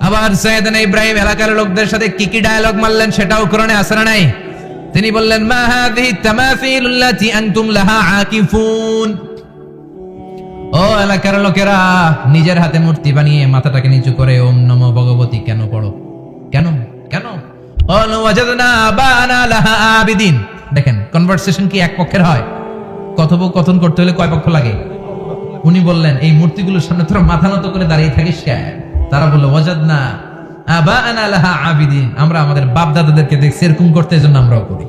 আবার সাইয়েদনা ইব্রাহিম এলাকার লোকদের সাথে কি কি ডায়লগ মারলেন সেটাও কোরআনে আছে না নাই? তিনি বললেন মা হাযিহি তামাসিলুল্লাতী আনতুম লাহা আকিফুন। ও এলাকার লোকেরা, নিজের হাতে মূর্তি বানিয়ে মাথাটাকে নিচু করে ওম নমো ভগবতী কেন পড়ো? কেন কেন? ক্বালু ওয়াজাদনা আবানা লাহা আবিদিন। দেখেন কনভারসেশন কি এক পক্ষের হয়? কথোপকথন করতে হলে কয় পক্ষ লাগে? উনি বললেন এই মূর্তিগুলোর সামনে তোরা মাথা নত করে দাঁড়িয়ে থাকিস কেন? তারা বলল ওয়াজাদনা আবানা লাহা আবিদিন, আমরা আমাদের বাপ দাদাদেরকে দেখছি এরকম করতে, এজন্য আমরাও করি।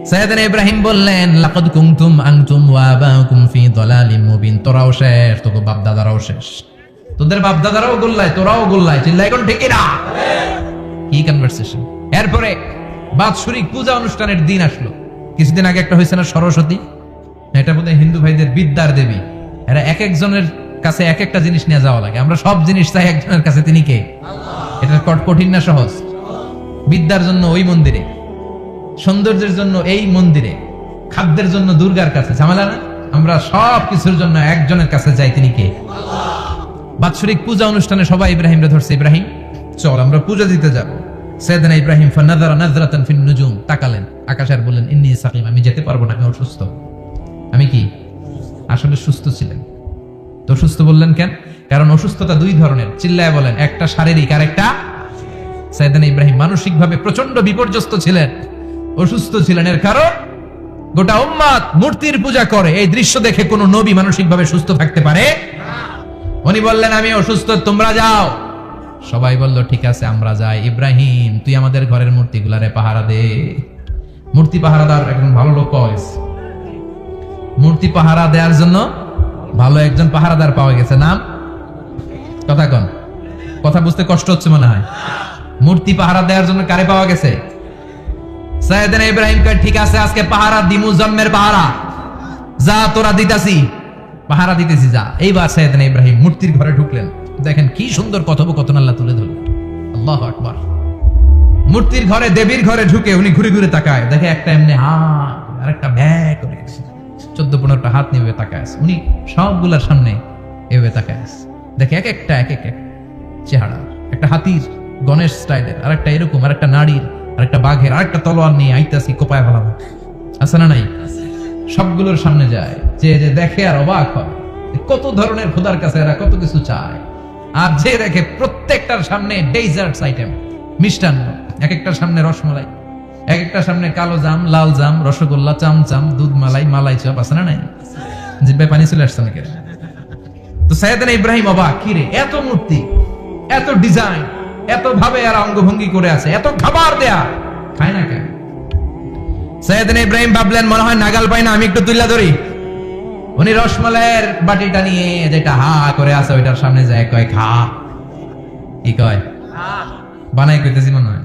সাইয়েদনা ইব্রাহিম বললেন লাকাদ কুনতুম আনতুম ওয়া আবাউকুম ফি দালালিম মুবিন। তোরাও শেষ, তোকে বাপ দাদারাও শেষ, তোদের বাপ দাদারাও গোল্লায়, তোরাও গোল্লায়, চিল্লাই কোন ঠিক না? কি কনভারসেশন! এরপরে বাৎসরিক পূজা অনুষ্ঠানের দিন আসলো। কিছুদিন আগে একটা হয়েছে না সরস্বতী, এটা বোধহয় হিন্দু ভাইদের বিদ্যার দেবী। এরা এক একজনের কাছে এক একটা জিনিস নিয়ে যাওয়া লাগে। আমরা সব জিনিস চাই একজনের কাছে, তিনি কে? এটা কঠিন না সহজ? বিদ্যার জন্য ওই মন্দিরে, সৌন্দর্যের জন্য এই মন্দিরে, খাদ্যের জন্য দুর্গার কাছে, ঝামেলা না? আমরা সব কিছুর জন্য একজনের কাছে যাই, তিনি কে? বাৎসরিক পূজা অনুষ্ঠানে সবাই ইব্রাহিমরে ধরছে, ইব্রাহিম চল আমরা পূজা দিতে যাব। সাইয়েদনা ইব্রাহিম ফানাযারা নাযরাতান ফিন নুজুম, তাকালেন আকাশে আর বললেন ইন্নী সাকিম, আমি যেতে পারবো না, আমি অসুস্থ। আমি কি আসলে সুস্থ ছিলেন? তো সুস্থ বললেন কেন? কারণ অসুস্থতা দুই ধরনের, চিল্লায় বলেন। একটা শারীরিক আর একটা। সাইয়েদনা ইব্রাহিম মানসিকভাবে প্রচন্ড বিপর্যস্ত ছিলেন, অসুস্থ ছিলেন। এর কারণ গোটা উম্মত মূর্তির পূজা করে, এই দৃশ্য দেখে কোন নবী মানসিকভাবে সুস্থ থাকতে পারে না। উনি বললেন আমি অসুস্থ, তোমরা যাও। সবাই বলল ঠিক আছে আমরা যাই। ইব্রাহিম তুই আমাদের ঘরের মূর্তিগুলারে পাহারা দে। মূর্তি পাহারাদার একজন ভালো লোক পাওয়া গেছে, মূর্তি পাহারা দেওয়ার জন্য ভালো একজন পাহারাদার পাওয়া গেছে। নাম? কথা কন, কথা বুঝতে কষ্ট হচ্ছে মনে হয়। মূর্তি পাহারা দেওয়ার জন্য কারে পাওয়া গেছে? সাইয়েদনা ইব্রাহিম কয় ঠিক আছে আজকে পাহারা দিমু, জম্মের পাহারা, যা তোরা দিতাছি, পাহারা দিতেছি যা। এইবার সাইয়েদনা ইব্রাহিম মূর্তির ঘরে ঢুকলেন। দেখেন কি সুন্দর কথোপকথন আল্লাহ তুলে ধরলেন। আল্লাহু আকবার। মূর্তির ঘরে, দেবীর ঘরে ঢুকে উনি ঘুরে ঘুরে তাকায়, দেখে একটা এমনি হাত আর একটা ব্যাগ করে 14-15টা হাত নিয়ে তাকায় আছে। উনি সবগুলার সামনে এভাবে তাকায় আছে, দেখে এক একটা চেহারা, একটা হাতির গণেশ স্টাইলের, আর একটা এরকম, আর একটা নারীর, আর একটা বাঘের, আর একটা তলোয়ার নিয়ে আইতাছি কোপায় ফেলাম, আছে না নাই? সবগুলোর সামনে যায়, যে যে দেখে আর অবাক হয় কত ধরনের খোদার কাছে এরা কত কিছু চায়। আর যে দেখে প্রত্যেকটার সামনে ডেজার্টস আইটেম, মিষ্টান্ন, এক একটার সামনে রসমালাই, এক একটার সামনে কালো জাম, লাল জাম, রসগোল্লা, চামচাম, দুধ মালাই, মালাই চপ, আছে না নাই? জিব্বায় পানি চলে আসছে নাকি? তো সাইয়েদনা ইব্রাহিম অবাক, কি রে এত মূর্তি, এত ডিজাইন, এত ভাবে আর অঙ্গভঙ্গি করে আছে, এত খাবার দেয়া, খায় না কেন? সাইয়েদনা ইব্রাহিম ভাবলেন মনে হয় নাগাল পাই না, আমি একটু তুইলা ধরি। উনি রসমালাইয়ের বাটিটা নিয়ে যেটা হা করে আছে ওইটার সামনে যায়, কয় খা। কি কয়? বানাই কইতেছি মনে হয়।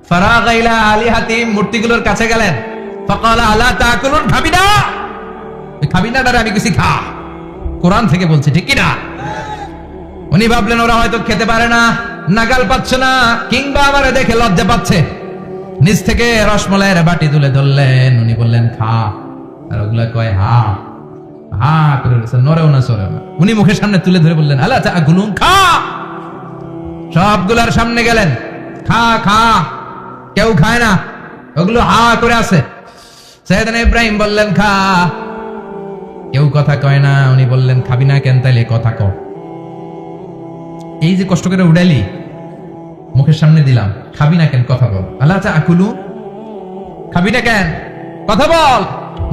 ফারাগা ইলা আলিহাতিম, মূর্তিগুলোর কাছে গেলেন। ফাকালা আলা তাকুলুন, খাবি না? ওই খাবি না, আমি কিছু খা, কোরআন থেকে বলছি, ঠিক কি না? উনি ভাবলেন ওরা হয়তো খেতে পারে না, নাগাল পাচ্ছে না, কিংবা আমারে দেখে লজ্জা পাচ্ছে। নিজ থেকে রসমালাইয়ের বাটি তুলে ধরলেন। উনি বললেন খা, আর ওগুলা কয় হা হা করে নরেও না সরেও না। উনি মুখের সামনে তুলে ধরে বললেন আলা তাকুলুন, খা। সবগুলার সামনে গেলেন, খা খা। কেউ খায় না, ওগুলো হা করে আছে। সাইয়েদনা ইব্রাহিম বললেন খা, কেউ কথা কয় না। উনি বললেন খাবি না কেন? তাইলে কথা কও। এই যে কষ্ট করে উড়াইলি, মুখের সামনে দিলাম, খাবি না কেন? কথা বল। আলা তাকুলু, খাবি না কেন? কথা বল।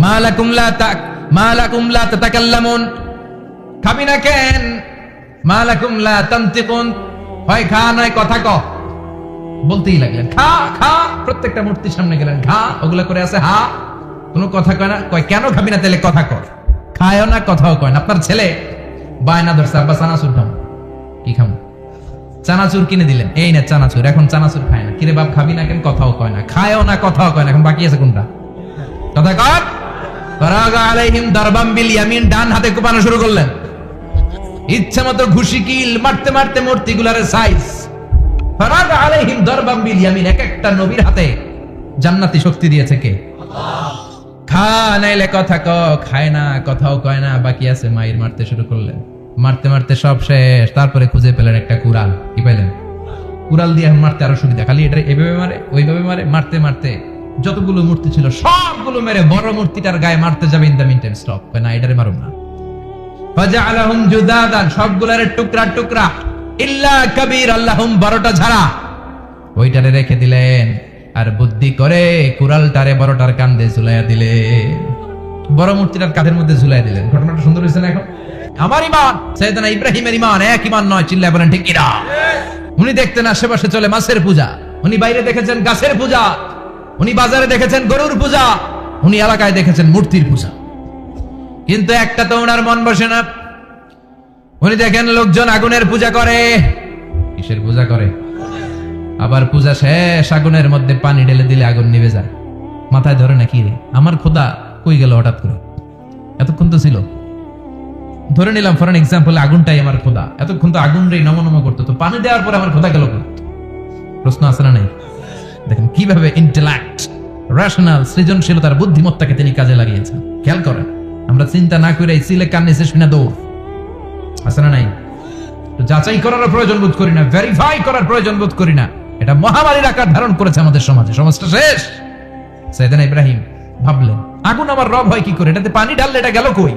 মা লাকুম লা তাতাকাল্লামুন, খাবি না কেন? মা লাকুম লা তানতিকুন, হয় খা নয় কথা ক। বলতেই লাগলেন খা খা। প্রত্যেকটা মূর্তির সামনে গেলেন, খা। ওগুলা করে আছে হা, কোনো কথা কয় না। কয় কেন খাবি না? তাহলে কথা কর। খায়ও না, কথাও কয় না। আপনার ছেলে বায়না ধরছে আব্বা চানাচুর খাম। কি খাম? চানাচুর কিনে দিলেন, এই না চানাচুর। এখন চানাচুর খায় না। কিরে বাপ খাবি না কেন? কথাও কয় না। খায়ও না, কথাও কয় না। এখন বাকি আছে কোনটা? কথা কর। ফারাগা আলাইহিম দারবাম বিল ইয়ামিন, ডান হাতে কোপানো শুরু করলেন। ইচ্ছা মতো ঘুষি কিল মারতে মারতে মূর্তিগুলার সাইজ। ফারাগা আলাইহিম দারবাম বিল ইয়ামিন, এক একটা নবীর হাতে জান্নাতি শক্তি দিয়েছে কে? আল্লাহ। খা নাইলে কথা ক, খায় না, কথাও কয় না, বাকি আছে মাইর মারতে শুরু করলেন। মারতে মারতে সব শেষ, তারপরে খুঁজে পেলেন একটা কুড়াল। কি পাইলেন? কুড়াল দিয়ে এখন মারতে আরো সুবিধা, খালি এটা এভাবে মারে ওইভাবে মারে, মারতে মারতে যতগুলো মূর্তি ছিল সবগুলো মেরে বড় মূর্তিটার গায়ে মারতে যাবে, ইন দ্য মিনটাইম স্টপ, না এটারে মারুম না। ফাজআলাহুম জুদাদান, সবগুলোর টুকরা টুকরা, ইল্লা কাবীর আল্লাহুম, বড়টা ছাড়া ওইটারে রেখে দিলেন। আর বুদ্ধি করে কুড়ালটারে বড়টার কাঁধে ঝুলাইয়া দিলেন, বড় মূর্তিটার কাঁধের মধ্যে ঝুলাইয়া দিলেন। ঘটনাটা সুন্দর হয়েছে না? এখন আমার ইমান, সাইয়েদনা ইব্রাহিমের ইমান এক ইমান নয়, চিল্লায় বলেন ঠিক কিনা? উনি দেখতেন আশেপাশে চলে মাছের পূজা, উনি বাইরে দেখেছেন গাছের পূজা, উনি বাজারে দেখেছেন গরুর পূজা, উনি এলাকায় দেখেছেন মূর্তির পূজা, কিন্তু একটা তো ওনার মন বসে না। উনি দেখেন লোকজন আগুনের পূজা করে। কিসের পূজা করে? আবার পূজা শেষ আগুনের মধ্যে পানি ঢেলে দিলে আগুন নিভে যায়। মাথায় ধরে না কি রে, আমার খোদা কই গেল হঠাৎ করে? এতক্ষণ তো ছিল। ধরে নিলাম ফর এন এক্সাম্পল, আগুনটাই আমার খোদা, এতক্ষণ তো আগুন রে নমনম করতো, তো পানি দেওয়ার পরে আমার খোদা গেল কই? প্রশ্ন আছে না নাই? দেখেন কিভাবে ইন্টেলেক্ট, রেশনাল, সৃজনশীলতার বুদ্ধিমত্তাকে তিনি কাজে লাগিয়েছেন। খেয়াল করেন, আমরা চিন্তা না করে সিলে কান নিচে শুনে দৌড়, আছে না নাই? তো যাচাই করার প্রয়োজন বোধ করি না, ভেরিফাই করার প্রয়োজন বোধ করি না। এটা মহামারীর আকার ধারণ করেছে আমাদের সমাজে, সমাজটা শেষ। সাইয়েদনা ইব্রাহিম ভাবলেন আগুন আমার রব হয় কি করে, এটাতে পানি ঢাললে এটা গেল কই?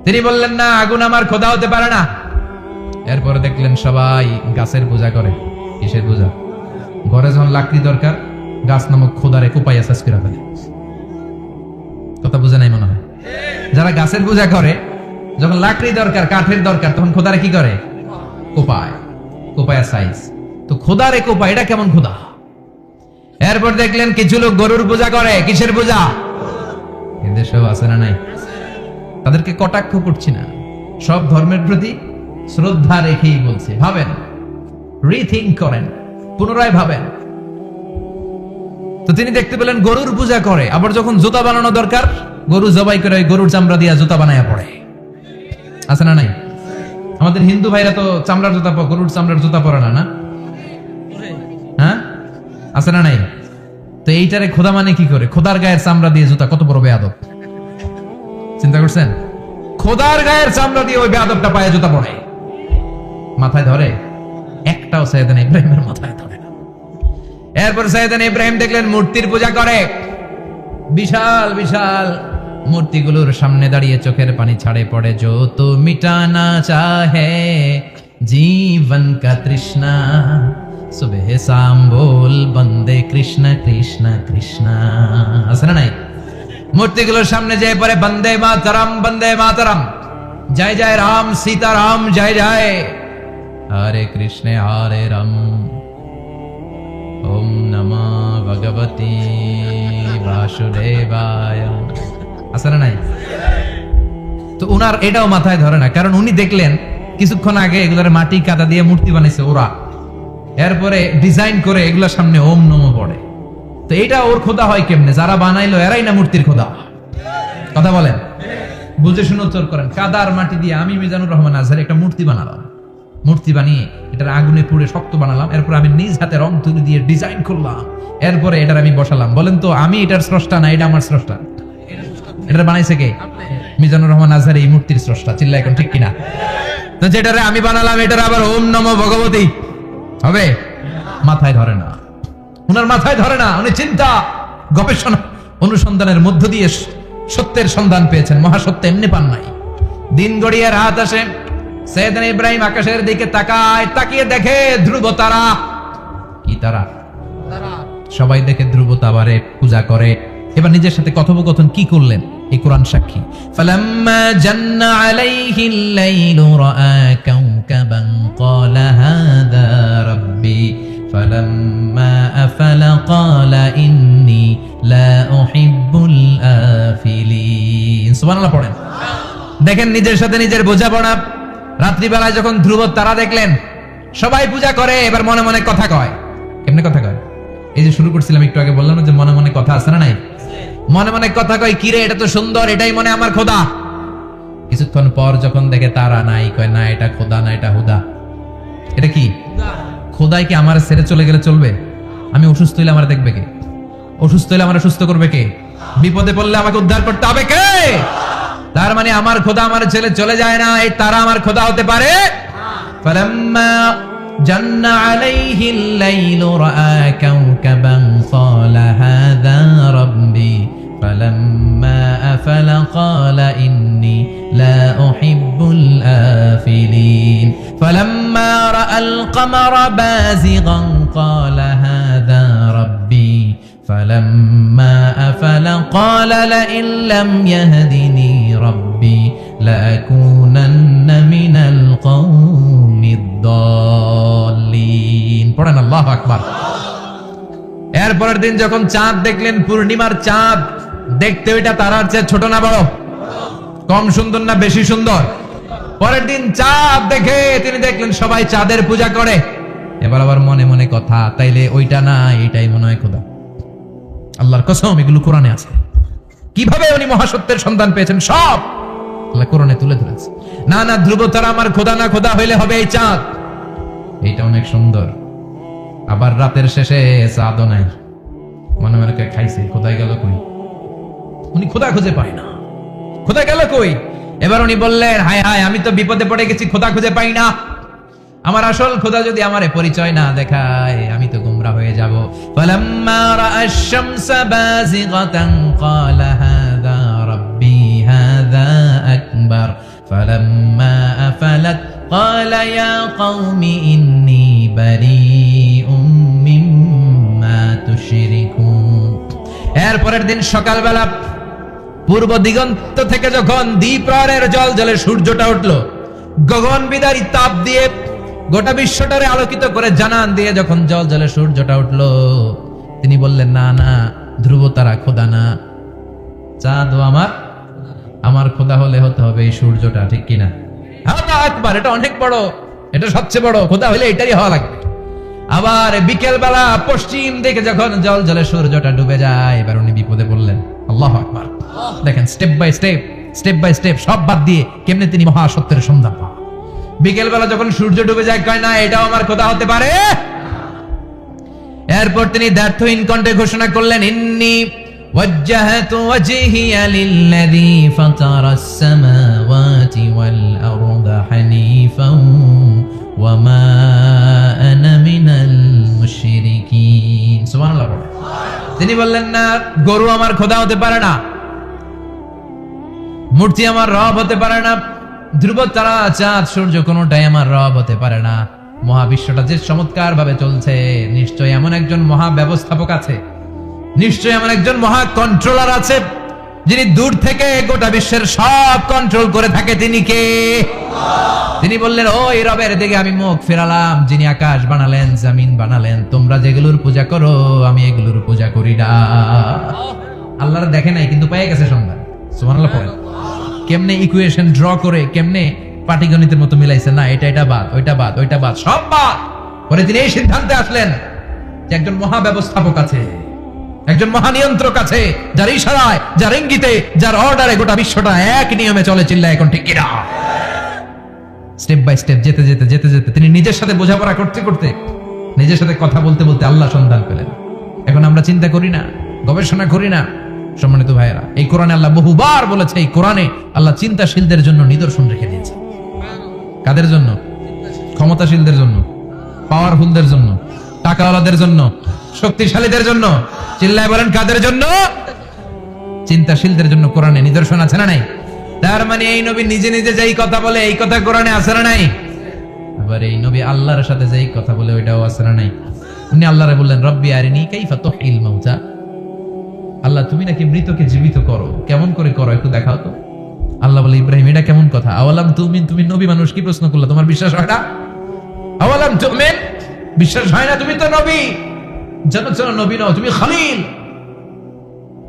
তিনি বললেন না, আগুন আমার খোদা হতে পারে না। এরপরে দেখলেন সবাই গাছের পূজা করে। কিসের পূজা? ঘরে যখন লাকড়ি দরকার, গাছ নামক খোদারে কোপাইয়া শেষ করে ফেলে। কথা বুঝে নাই মনে হয়? যারা গাছের পূজা করে, যখন লাকড়ি দরকার, কাঠের দরকার, তখন খোদারে কি করে? কোপায়, কোপায়া সাইজ। তো খোদারে কোপায়, এটা কেমন খোদা? এরপর দেখলেন কিছু লোক গরুর পূজা করে। কিসের পূজা? এদেশেও আছে না নাই? তাদেরকে কটাক্ষ করছি না, সব ধর্মের প্রতি শ্রদ্ধা রেখেই বলছে। ভাবেন, রিথিঙ্ক করেন, পুনরায় ভাবেন। তো তিনি দেখতে পেলেন গরুর পূজা করে, আবার যখন জুতা বানানো দরকার, গরু জবাই করে গরুর চামড়া দিয়া জুতা বানায়া পড়ে। আছে না নাই? আমাদের হিন্দু ভাইরা তো চামড়ার জুতা, গরুর চামড়ার জুতা পরে না, না? হ্যাঁ, আছে না নাই? তো এইটারে খোদা মানে কি করে? খোদার গায়ের চামড়া দিয়ে জুতা, কত বড় বেয়াদব! চিন্তা করছেন? খোদার গায়ের চামড়া দিয়ে ওই বেয়াদবটা পায়ে জুতা পড়ে। মাথায় ধরে? একটাও সাইয়েদনা ইব্রাহিমের মাথায় ধরে না। এরপর সাইয়েদনা ইব্রাহিম দেখলেন মূর্তির পূজা করে। বিশাল বিশাল মূর্তিগুলোর সামনে দাঁড়িয়ে চোখের পানি ছাড়ে পড়ে। जो तो मिटाना चाहे जीवन का तृष्णा, सुबह शाम बोल बंदे कृष्ण कृष्ण कृष्ण। আছে না নাই? মূর্তিগুলোর সামনে যেয়ে পড়ে বন্দে মাতরম, বন্দে মাতরম, জয় জয় রাম সীতা রাম, জয় জয় হরে কৃষ্ণ হরে রাম, ওম নমঃ ভগবতে বাসুদেবায়। আছে না নাই? তো উনার এটাও মাথায় ধরে না, কারণ উনি দেখলেন কিছুক্ষণ আগে এগুলোর মাটি কাদা দিয়ে মূর্তি বানাইছে ওরা, এরপরে ডিজাইন করে এগুলোর সামনে ওম নমঃ পড়ে। তো এটা ওর খোদা হয় কেমনে? যারা বানাইলো এরাই না মূর্তির খোদা। কথা বলেন, বুঝে শুনে উত্তর করেন। কাদার মাটি দিয়ে আমি মিজানুর রহমান আজহারি একটা মূর্তি বানালাম, মূর্তি বানিয়ে এটার আগুনে পুড়ে শক্ত বানালাম, এরপর আমি নিজ হাতে রং তুলি দিয়ে ডিজাইন করলাম, এরপরে এটার আমি বসালাম। বলেন তো আমি এটার স্রষ্টা না এটা আমার স্রষ্টা? এটা বানাইছে কে? মিজানুর রহমান আজহারি এই মূর্তির স্রষ্টা। চিল্লা এখন ঠিক কিনা? তো যেটারে আমি বানালাম এটার আবার ওম নমঃ ভগবতী হবে? মাথায় ধরে না, উনার মাথায় ধরে না। উনি চিন্তা গবেষণা অনুসন্ধানের মধ্য দিয়ে সত্যের সন্ধান পেয়েছেন। মহাসত্য এমনি পান নাই। দিন গড়িয়ে রাত আসে, সাইয়েদনা ইব্রাহিম আকাশের দিকে তাকায়, তাকিয়ে দেখে ধ্রুব তারা। কি তারা? সবাই দেখে ধ্রুব তারারে পূজা করে। এবার নিজের সাথে কথোপকথন কি করলেন এই কোরআন সাক্ষী। ফালাম্মা জান্না আলাইহিল লাইলু রাআ কাওকাবান ক্বালা হাযা রাব্বি ফালাম্মা আফালা ক্বালা ইন্নী লা উহিব্বুল আফিলিন। সুবহানাল্লাহ পড়েন। দেখেন নিজের সাথে নিজের বোঝাপড়া। রাত্রিবেলায় যখন ধ্রুব তারা দেখলেন, সবাই পূজা করে, এবার মনে মনে কথা কয়। কেমনে কথা কয়? এই যে শুরু করছিলাম একটু আগে, বললাম না যে মনে মনে কথা আছে না নাই? মনে মনে কথা কয়, কিরে এটা তো সুন্দর, এটাই মনে আমার খোদা। কিছুক্ষণ পর যখন দেখে তারা নাই, কয় না এটা খোদা না, এটা হুদা। এটা কি? খোদাই কি আমার ছেড়ে চলে গেলে চলবে? আমি অসুস্থ হইলে আমার দেখবে কে? অসুস্থ হইলে আমার সুস্থ করবে কে? বিপদে পড়লে আমাকে উদ্ধার করতে হবে কে? তার মানে আমার খোদা আমার ছেলে চলে যায় না, এই তারা আমার খোদা হতে পারে? ফালাম্মা জান্না আলাইহিল লাইলু রাআ কাওকাবান ক্বালা হাযা রাব্বি ফালাম্মা আফালা ক্বালা ইন্নী লা উহিব্বুল আফিলিন ফালাম্মা রাআল কমারা বাযিগান ক্বালা হাযা রাব্বি فلما أفل قال لئن لم يهدني ربي لأكونن من القوم الضالين পড়েন আল্লাহু আকবার। এরপরের দিন যখন চাঁদ দেখলেন, পূর্ণিমার চাঁদ, দেখতে ওইটা তারার চেয়ে ছোট না বড়? কম সুন্দর না বেশি সুন্দর? পরের দিন চাঁদ দেখে তিনি দেখলেন সবাই চাঁদের পূজা করে। এবার আবার মনে মনে কথা, তাইলে ওইটা না এটাই মনে হয় খোদা। আল্লাহর কসম এগুলো কোরআনে আছে। কিভাবে উনি মহাসত্যের সন্ধান পেয়েছেন সব আল্লাহ কোরআনে তুলে ধরেছে। না না, ধ্রুব তারা আমার খোদা না, খোদা হইলে হবে এই চাঁদ। এইটা অনেক সুন্দর। আবার রাতের শেষে চাঁদও নাই, মনে মনে খাইছে, খোদাই গেল কই? উনি খোদা খুঁজে পায় না, খোদা গেল কই? এবার উনি বললেন, হায় হায়, আমি তো বিপদে পড়ে গেছি, খোদা খুঁজে পাই না। আমার আসল খোদা যদি আমারে পরিচয় না দেখায়, আমি তো গোমরা হয়ে যাব। ফালাম্মা রাআশ শামসা বাযিগাতান ক্বালা হাযা রাব্বি হাযা আকবার ফালাম্মা আফালাত ক্বালা ইয়া কওমি ইন্নী বারীউম মিম্মা তুশরিকুন। এরপরের দিন সকালবেলা পূর্ব দিগন্ত থেকে যখন দ্বিপ্রহরের জলে সূর্যটা উঠলো, গগন বিদারী তাপ দিয়ে গোটা বিশ্বটারে আলোকিত করে জানান দিয়ে যখন জলে সূর্যটা উঠলো, তিনি বললেন, না না, ধ্রুব তারা খোদা না, চাঁদ আমার খোদা হলে হতে হবে এই সূর্যটা, ঠিক কিনা? আল্লাহু আকবার, এটা অনেক বড়, এটা সবচেয়ে বড়, খোদা হলে এটারই হওয়া লাগবে। আবার বিকেল বেলা পশ্চিম দিকে যখন জলে সূর্যটা ডুবে যায়, এবার উনি বিপদে পড়লেন। আল্লাহু আকবার। দেখেন স্টেপ বাই স্টেপ সব বাদ দিয়ে কেমনে তিনি মহাসত্যের সন্ধান পান। বিকেল বেলা যখন সূর্য ডুবে যায়, কয় না এটাও আমার খোদা হতে পারে? এরপর তিনি দ্ব্যর্থহীন কণ্ঠে ঘোষণা করলেন, ইন্নী ওয়াজ্জাহতু ওয়াজহিয়া লিল্লাযী ফাতারাস সামাওয়াতি ওয়াল আরদা হানিফান ওয়া মা আনা মিনাল মুশরিকিন। সুবহানাল্লাহ। তিনি বললেন, না, গরু আমার খোদা হতে পারে না, মূর্তি আমার রব হতে পারে না, ধ্রুব তারা চাঁদ সূর্য কোনটাই আমার রব হতে পারে না। মহাবিশ্বটা যে চমৎকার ভাবে চলছে, নিশ্চয়ই এমন একজন মহা ব্যবস্থাপক আছে, নিশ্চয়ই এমন একজন মহা কন্ট্রোলার আছে, যিনি দূর থেকে গোটা বিশ্বের সব কন্ট্রোল করে থাকে। তিনি কে? তিনি বললেন, ওই রবের দিকে আমি মুখ ফেরালাম, যিনি আকাশ বানালেন, জমিন বানালেন। তোমরা যেগুলোর পূজা করো, আমি এগুলোর পূজা করি না। আল্লাহর দেখে নাই, কিন্তু পেয়ে গেছে সন্ধান। সুবহানাল্লাহ। কেমনে ইকুয়েশন ড্র করে, কেমনে পাটিগণিতের মতো মিলাইছে, না এটা বাদ, ওইটা বাদ, ওইটা বাদ, সব বাদ পরে তিনি এই সিদ্ধান্তে আসলেন যে একজন মহা ব্যবস্থাপক আছে, একজন মহানিয়ন্ত্রক আছে, যার ইশারায়, যার ইঙ্গিতে, যার অর্ডারে গোটা বিশ্বটা এক নিয়মে চলে। চিল্লায় এখন ঠিক কিনা? স্টেপ বাই স্টেপ যেতে যেতে তিনি নিজের সাথে বোঝাপড়া করতে নিজের সাথে কথা বলতে আল্লাহ সন্ধান পেলেন। এখন আমরা চিন্তা করি না, গবেষণা করি না। সম্মানিত ভাইয়েরা, এই কোরআনে আল্লাহ বহুবার বলেছে, এই কোরআনে আল্লাহ চিন্তাশীলদের জন্য নিদর্শন রেখে দিয়েছে। কাদের জন্য? ক্ষমতাশীলদের জন্য, পাওয়ারফুলদের জন্য, টাকাওয়ালাদের জন্য, শক্তিশালীদের জন্য। চিল্লায় বলেন, কাদের জন্য? চিন্তাশীলদের জন্য কোরআনে নিদর্শন আছে না নাই? তার মানে এই নবী নিজে নিজে যেই কথা বলে, এই কথা কোরআনে আছে না নাই? আবার এই নবী আল্লাহর সাথে যেই কথা বলে, ওইটাও আছে না নাই? উনি আল্লাহরে বললেন, রব্বি আরিনী কাইফা তুহিল মাউতা। আল্লাহ, তুমি নাকি মৃতকে জীবিত করো, কেমন করে করো একটু দেখাও তো। আল্লাহ বলে, ইব্রাহিম, এটা কেমন কথা? আওয়ালাম তুমিন, তুমি নবী মানুষ, কি প্রশ্ন করলা? তোমার বিশ্বাস হয় না? আওয়ালাম তুমিন, বিশ্বাস হয় না? তুমি তো নবী, জানো নবী নও, তুমি খলিল,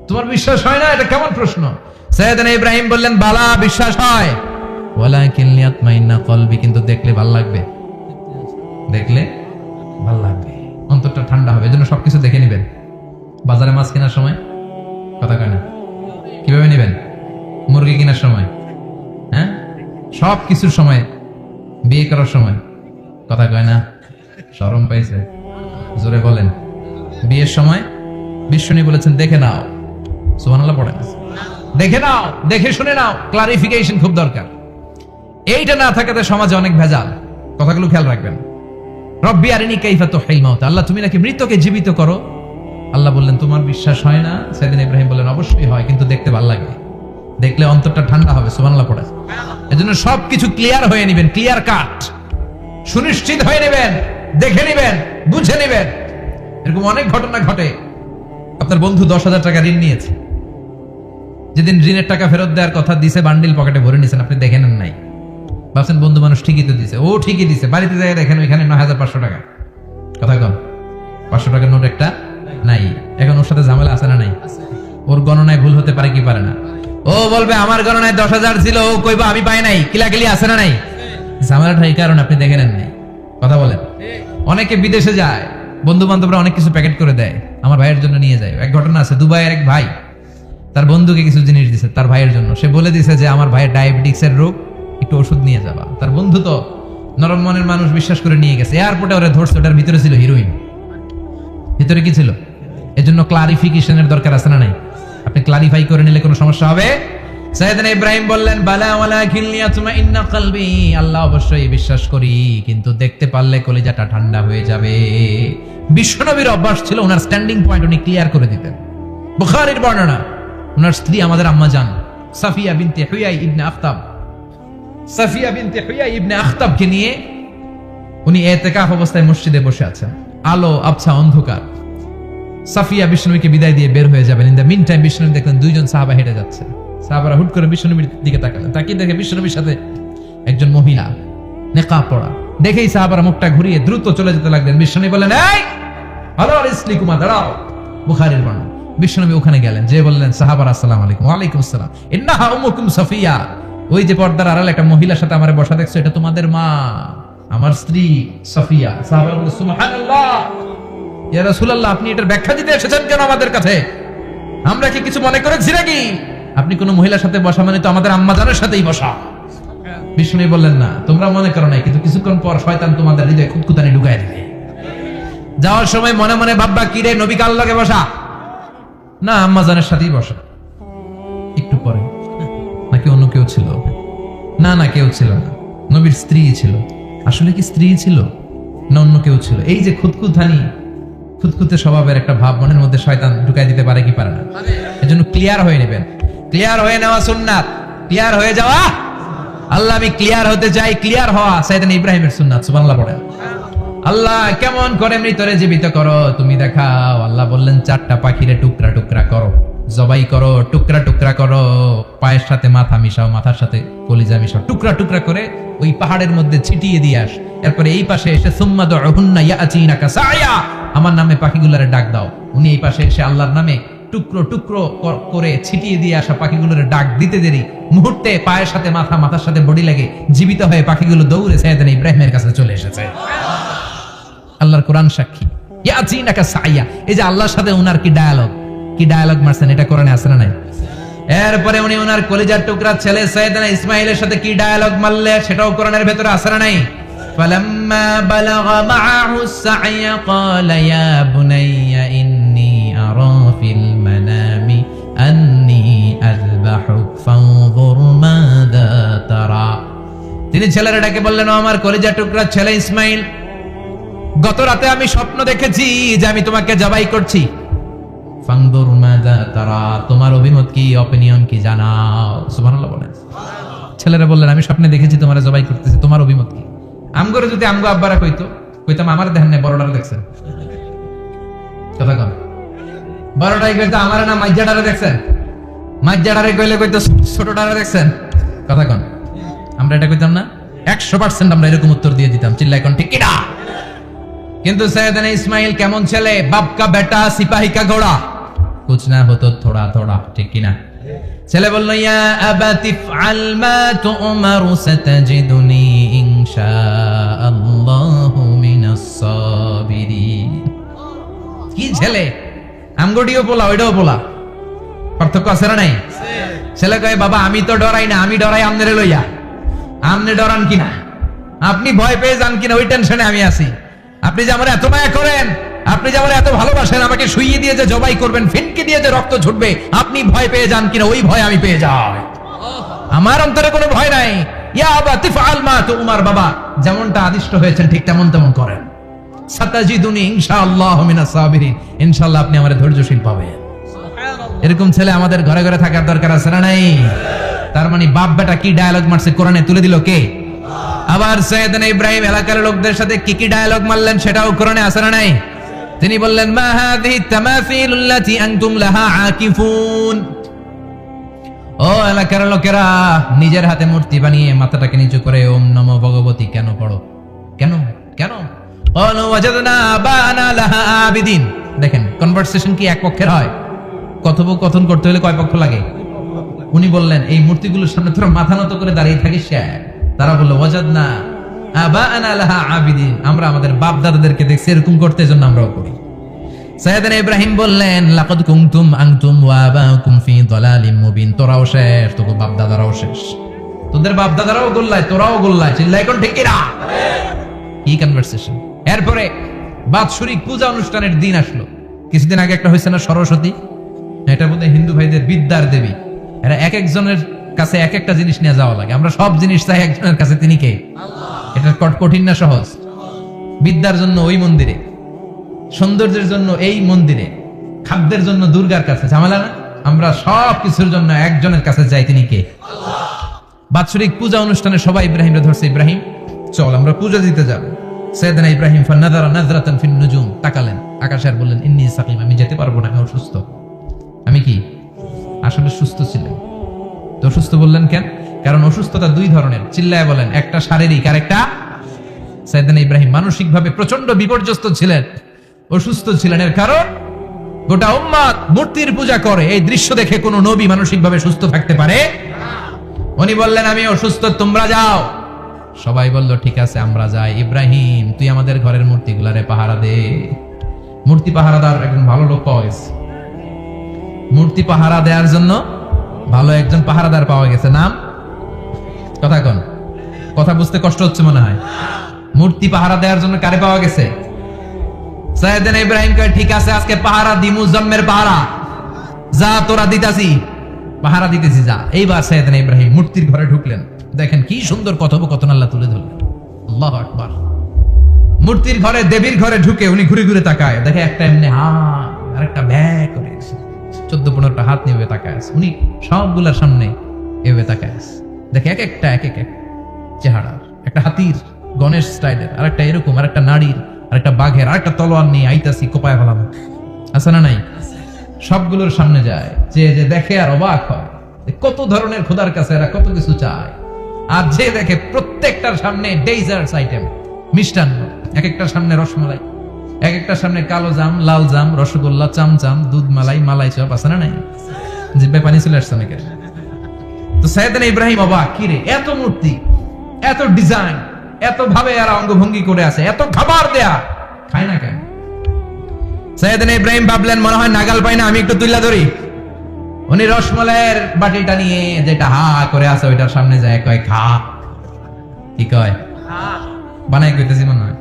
তোমার বিশ্বাস হয় না? এটা কেমন প্রশ্ন? সাইয়েদনা ইব্রাহিম বললেন, বালা, বিশ্বাস হয়, ওয়ালাকিন লিয়াতমাইন্না কলবি, কিন্তু দেখলে ভাল লাগবে, দেখলে ভাল লাগবে, অন্তরটা ঠান্ডা হবে। এজন্য সবকিছু দেখে নেবেন। বাজারে মাছ কেনার সময় কথা কয় না, কিভাবে নেবেন? মুরগি কেনার সময়, হ্যাঁ, সব কিছুর সময়, বিয়ে করার সময় কথা কয় না? শরম পাইছে? জোরে বলেন। বিয়ের সময় বিশ্বনী বলেছেন, দেখে নাও। সুবহানাল্লাহ পড়েন। দেখে নাও, দেখে শুনে নাও, ক্লারিফিকেশন খুব দরকার। এইটা না থাকাতে সমাজে অনেক ভেজাল। কথাগুলো খেয়াল রাখবেন। রব্বি আরিনি কাইফা তুহিল মাউত, আল্লাহ তুমি নাকি মৃতকে জীবিত করো। আল্লাহ বললেন তোমার বিশ্বাস হয় না? সাইয়েদনা ইব্রাহিম বললেন অবশ্যই হয়, কিন্তু দেখতে ভালো লাগে, দেখলে অন্তরটা ঠান্ডা হবে। সুবহানাল্লাহ পড়ে। এজন্য সবকিছু ক্লিয়ার হয়ে নেবেন, ক্লিয়ার কাট, সুনিশ্চিত হয়ে নেবেন, দেখে নেবেন, বুঝে নেবেন। এরকম অনেক ঘটনা ঘটে। আপনার বন্ধু 10,000 টাকা ঋণ নিয়েছে, যেদিন ঋণের টাকা ফেরত দেওয়ার কথা দিছে বান্ডিল পকেটে ভরে নিয়েছেন, আপনি দেখে নেন নাই। ভাবছেন বন্ধু মানুষ ঠিকই তো দিছে, ও ঠিকই দিছে, বাড়িতে যাই দেখেন ওইখানে 9,500 টাকা। কথা কন, 500 টাকার নোট একটা নাই। এখন ওর সাথে ঝামেলা আছে না নাই? ওর গণনায় ভুল হতে পারে কি পারে না? ও বলবে আমার গণনায় 10,000 ছিল, ও কইবা আমি পাই নাই, কিলাকিলি আছে না নাই? ঝামেলাটা এই কারণে আপনি দেখে নেন নাই। কথা বলেন। অনেকে বিদেশে যায়, বন্ধু বান্ধবরা অনেক কিছু প্যাকেট করে দেয়, আমার ভাইয়ের জন্য নিয়ে যায়। এক ঘটনা আছে, দুবাইয়ের এক ভাই তার বন্ধুকে কিছু জিনিস দিছে তার ভাইয়ের জন্য। সে বলে দিছে যে আমার ভাইয়ের ডায়াবেটিক্সের রোগ, একটু ওষুধ নিয়ে যাবা। তার বন্ধু তো নরম মনের মানুষ, বিশ্বাস করে নিয়ে গেছে। এয়ারপোর্টে ওরা ধরছে, ওটার ভিতরে ছিল হিরোইন। ভিতরে কি ছিল? এজন্য ক্লারিফিকেশনের দরকার আছে না নাই? আপনি ক্লারিফাই করে নিলে কোনো সমস্যা হবে? সাইয়েদনা ইব্রাহিম বললেন বালা ওয়ালাকিন লিয়াতমাইন্না কলবি, আল্লাহ অবশ্যই বিশ্বাস করি, কিন্তু দেখতে পারলে কলিজাটা ঠান্ডা হয়ে যাবে। বিশ্বনবীর অভ্যাস ছিল ওনার স্ট্যান্ডিং পয়েন্ট উনি ক্লিয়ার করে দিতেন। বুখারীর বর্ণনা, ওনার স্ত্রী আমাদের আম্মা জান সাফিয়া বিনতে হুয়াই ইবনে আখতাব, সাফিয়া বিনতে হুয়াই ইবনে আখতাবকে নিয়ে উনি ইতিকাফ অবস্থায় মসজিদে বসে আছেন। আলো আবছা অন্ধকার। সাফিয়া বিষ্ণুকে বিদায় দিয়ে বের হয়ে যাবেন। In the mean time Vishnu দেখলেন দুইজন সাহাবা হেঁটে যাচ্ছে। সাহাবারা হুট করে বিষ্ণুবীর দিকে তাকালেন, তাকিয়ে দেখে বিষ্ণুবীর সাথে একজন মহিলা নেকাব পরা। দেখেই সাহাবারা মুখটা ঘুরিয়ে দ্রুত চলে যেতে লাগলেন। বিষ্ণু বললেন এই আলা রিসলিকুমা, দাঁড়াও। বুখারীর বর্ণনা। বিষ্ণুবী ওখানে গেলেন, যে বললেন সাহাবারা আসসালামু আলাইকুম। ওয়া আলাইকুম আসসালাম। ইন্নাহা উম্মুকুম সাফিয়া, ওই যে পর্দার আড়ালে একটা মহিলার সাথে আমারে বসা দেখছো, এটা তোমাদের মা, আমার স্ত্রী সাফিয়া। সাহাবারা বললেন সুবহানাল্লাহ, ইয়া রাসূলুল্লাহ, আপনি এটার ব্যাখ্যা দিতে এসেছেন কেন আমাদের কাছে? আমরা কি কিছু মনে করেছি নাকি? আপনি কোন মহিলার সাথে বসা মানে তো আমাদের আম্মা জানের সাথেই বসা। বিষ্ণু বললেন না, তোমরা মনে করো নাই, কিন্তু কিছুক্ষণ পর শয়তান তোমাদের হৃদয়ে খুঁতখুঁতানি ঢুকায় দিবে। যাওয়ার সময় মনে মনে ভাববা কি রে, নবী কার লগে বসা? না, আম্মা জানের সাথেই বসা। একটু পরে নাকি অন্য কেউ ছিল? না না, কেউ ছিল না, নবীর স্ত্রী ছিল। আসলে কি স্ত্রী ছিল না অন্য কেউ ছিল? এই যে খুঁতখুঁতে স্বভাবের একটা ভাব মনের মধ্যে শয়তান ঢুকাই দিতে পারে কি পারে না? এজন্য ক্লিয়ার হয়ে নেবেন। ক্লিয়ার হয়ে নেওয়া সুন্নাত, ক্লিয়ার হয়ে যাওয়া। আল্লাহ আমি ক্লিয়ার হতে চাই, ক্লিয়ার হওয়া সাইয়েদনা ইব্রাহিমের সুন্নাত। সুবহানাল্লাহ পড়েন। আল্লাহ কেমন করে মৃতরে জীবিত করো তুমি দেখাও। আল্লাহ বললেন 4টা পাখিরে টুকরা টুকরা করো, জবাই করো, টুকরা টুকরা করো, পায়ের সাথে মাথা মিশাও, মাথার সাথে কলিজা মিশাও, টুকরা টুকরা করে ওই পাহাড়ের মধ্যে ছিটিয়ে দিয়ে আস। এরপরে এই পাশে এসে সুম্মা দুহুন্না ইয়াতিনাকা সায়া, আমার নামে পাখিগুলোরে ডাক দাও। উনি এই পাশে এসে আল্লাহর নামে টুকরো টুকরো করে ছিটিয়ে দিয়ে আসা পাখিগুলোরে ডাক দিতে দেরি মুহূর্তে পায়ের সাথে মাথা, মাথার সাথে বডি লেগে জীবিত হয়ে পাখিগুলো দৌড়ে সাইয়েদনা ইব্রাহিমের কাছে চলে এসেছে। আল্লাহর কোরআন সাক্ষী। ইয়াতিনাকা সায়া, এই যে আল্লাহর সাথে উনার কি ডায়ালগ মারছেন, এটা কোরআনে আছে না নাই? এরপরে উনি ওনার কলিজার টুকরা ছেলে সাইয়েদনা ইসমাঈলের সাথে কি ডায়ালগ মারলে, সেটাও কোরআনের ভেতরে আছে না নাই? فلما بلغ معه السعي قال يا بني إني أرى في المنام أني أذبحك فانظر ماذا ترى। তিনি ছেলের ডাকে বললেন, ও আমার কলিজার টুকরা ছেলে ইসমাঈল, গত রাতে আমি স্বপ্ন দেখেছি যে আমি তোমাকে জবাই করছি। ফানদুর মাযা তারা, তোমার অভিমত কি, অপিনিয়ন কি জানাও। সুবহানাল্লাহ বলেন। ছেলেরা বললেন আমি স্বপ্নে দেখেছি তোমার জবাই করতেছি, তোমার অভিমত কি? আমগরে যদি আমগো আব্বারা কইতাম আমার দেখেন না, বড়টারে দেখছেন। কথা কন, বড়টাই কইতো আমার না মাইজাটারে দেখছেন, মাইজাটারে কইলে কইতো ছোটটারে দেখছেন। কথা কন, আমরা এটা কইতাম না? 100% আমরা এরকম উত্তর দিয়ে দিতাম, চিল্লায় কোন ঠিক কিনা? কিন্তু সাইয়েদনা ইসমাঈল কেমন ছেলে, বাপ কা বেটা সিপাহি কা ঘোড়া, কুছ না হতো থোড়া থোড়া, ঠিক কিনা? ছেলে বলল ইয়া আবাতি ফআল মা তুমারু সাতাজিদুনি ইনশাআল্লাহু মিনাস সাবিরিন। কি ছেলে, আমগডিও বলা ওইটাও বলা, পার্থক্য আছে না নাই? ছেলে কয় বাবা আমি তো ডরাই না, আমি ডরাই আমনেরে লইয়া। আমনে ডরান কিনা, আপনি ভয় পেয়ে যান কিনা ওই টেনশনে আমি আছি। আপনি যে আমার এত মায়া করেন আপনি যেমন এত ভালোবাসেন, আমাকে শুইয়ে দিয়ে যে জবাই করবেন, ফিনকি দিয়ে যে রক্ত ছুটবে, আপনি ভয় পেয়ে যান কিনা ওই ভয় আমি পেয়ে যাই। আমার অন্তরে কোনো ভয় নাই। ইয়া আবা তিফআল মা তুমার, বাবা যেমনটা আদিষ্ট হয়েছেন ঠিক তেমন করেন। সাতাজিদুনি ইনশাআল্লাহ মিনাস সাবিরিন, ইনশাআল্লাহ আপনি আমারে ধৈর্যশীল পাবেন। এরকম ছেলে আমাদের ঘরে ঘরে থাকার দরকার আছে না নাই? তার মানে বাপ বেটা কি ডায়ালগ মারছে কোরআনে তুলে দিল কে? আবার সাইয়েদনা ইব্রাহিম এলাকার লোকদের সাথে কি ডায়ালগ মারলেন সেটাও কোরআনে আছে না নাই? তিনি বললেন মা হাযিহি তামাসিলুল্লাতী আনতুম লাহা আকিফুন। ও এলাকার লোকেরা, নিজের হাতে মূর্তি বানিয়ে মাথাটাকে নিচু করে ওম নমো ভগবতী কেন পড়ো? কেন কেন? ক্বালু ওয়াজাদনা আবানা লাহা আবিদিন। দেখেন কনভারসেশন কি এক পক্ষের হয়? কথোপকথন করতে হলে কয় পক্ষ লাগে? উনি বললেন এই মূর্তিগুলোর সামনে তোরা মাথা নত করে দাঁড়িয়ে থাকিস। তারা বলল ওয়াজাদনা আবানা লাহা আবিদিন, আমরা আমাদের বাপ দাদাদেরকে দেখছি এরকম করতে, এজন্য আমরাও করি। সাইয়েদনা ইব্রাহিম বললেন লাকাদ কুনতুম আনতুম ওয়া আবাউকুম ফি দালালিম মুবিন, তোরাও শেষ, তোর বাপ দাদারাও শেষ, তোদের বাপ দাদারাও গোল্লায়, তোরাও গোল্লায়, চিল্লাই কোন ঠিক কিনা? কি কনভারসেশন। এরপরে বাৎসরিক পূজা অনুষ্ঠানের দিন আসলো। কিছুদিন আগে একটা হয়েছে না সরস্বতী, এটা বোধহয় হিন্দু ভাইদের বিদ্যার দেবী। এরা এক একজনের কাছে এক একটা জিনিস নিয়ে যাওয়া লাগে। আমরা সব জিনিস চাই একজনের কাছে, তিনি কে? এটা কঠিন না সহজ? বিদ্যার জন্য ওই মন্দিরে, সৌন্দর্যের জন্য এই মন্দিরে, খাদ্যের জন্য দুর্গার কাছে, ঝামেলা না? আমরা সব কিছুর জন্য একজনের কাছে যাই, তিনি কে? বাৎসরিক পূজা অনুষ্ঠানে সবাই ইব্রাহিমকে ধরছে, ইব্রাহিম চল আমরা পূজা দিতে যাব। সাইয়েদনা ইব্রাহিম ফানাযারা নাযরাতান ফিন নুজুম, তাকালেন আকাশে আর বললেন ইন্নী সাকিম, আমি যেতে পারবো না, আমি অসুস্থ। আমি কি আসলে সুস্থ ছিলেন? তো অসুস্থ বললেন কেন? কারণ অসুস্থতা দুই ধরনের, চিল্লায় বলেন, একটা শারীরিক আর একটা। সাইয়েদনা ইব্রাহিম মানসিকভাবে প্রচন্ড বিপর্যস্ত ছিলেন, অসুস্থ ছিলেন। এর কারণ গোটা উম্মত মূর্তির পূজা করে, এই দৃশ্য দেখে কোন নবী মানসিকভাবে সুস্থ থাকতে পারে না। উনি বললেন আমি অসুস্থ, তোমরা যাও। সবাই বলল ঠিক আছে আমরা যাই। ইব্রাহিম তুই আমাদের ঘরের মূর্তিগুলারে পাহারা দে। মূর্তি পাহারাদার একজন ভালো লোক পাওয়া গেছে, মূর্তি পাহারা দেওয়ার জন্য ভালো একজন পাহারাদার পাওয়া গেছে। নাম? কথা কোন? কথা বুঝতে কষ্ট হচ্ছে মনে হয়। মূর্তি পাহারা দেওয়ার জন্য কারে পাওয়া গেছে? সাইয়েদনা ইব্রাহিম কয় ঠিক আছে আজকে পাহারা দিমু, জম্মের পাহারা, যা তোরা দিতাছি, পাহারা দিতেছি যা। এইবার সাইয়েদনা ইব্রাহিম মূর্তির ঘরে ঢুকলেন। দেখেন কি সুন্দর কথোপকথন আল্লাহ তুলে ধরলেন। আল্লাহু আকবার। মূর্তির ঘরে, দেবীর ঘরে ঢুকে উনি ঘুরে ঘুরে তাকায়, দেখে একটা এমনি হাত আর একটা ব্যাগ করে 14-15টা হাত নিয়ে তাকায় আছে। উনি সবগুলার সামনে এভাবে তাকায় আছে, দেখে এক একটা এক এক চেহারা, একটা হাতির গণেশ স্টাইলের, আর একটা এরকম, আর একটা নারীর, আর একটা বাঘের, আর একটা তলোয়ার নিয়ে আইতাছি কোপায় ফেলাম, আছে না নাই? সবগুলোর সামনে যায়, যে যে দেখে আর অবাক হয় কত ধরনের খোদার কাছে এরা কত কিছু চায়। আর যে দেখে প্রত্যেকটার সামনে ডেজার্টস আইটেম, মিষ্টান্ন, এক একটার সামনে রসমালাই, এক একটার সামনে কালো জাম, লাল জাম, রসগোল্লা, চামচাম, দুধ মালাই, মালাই চপ, আছে না নাই? জিব্বে পানি চলে আসছে নাকি? তো সাইয়েদনা ইব্রাহিম অবাক, কি রে এত মূর্তি, এত ডিজাইন, এত ভাবে এরা অঙ্গভঙ্গি করে আছে, এত খাবার দেয়া, খায় না কেন? সাইয়েদনা ইব্রাহিম ভাবলেন মনে হয় নাগাল পাই না, আমি একটু তুইলা ধরি। উনি রসমালাইয়ের বাটিটা নিয়ে যেটা হা করে আছে ওইটার সামনে যায়, কয় খা। কি কয়? বানাই কইতেছি মনে হয়।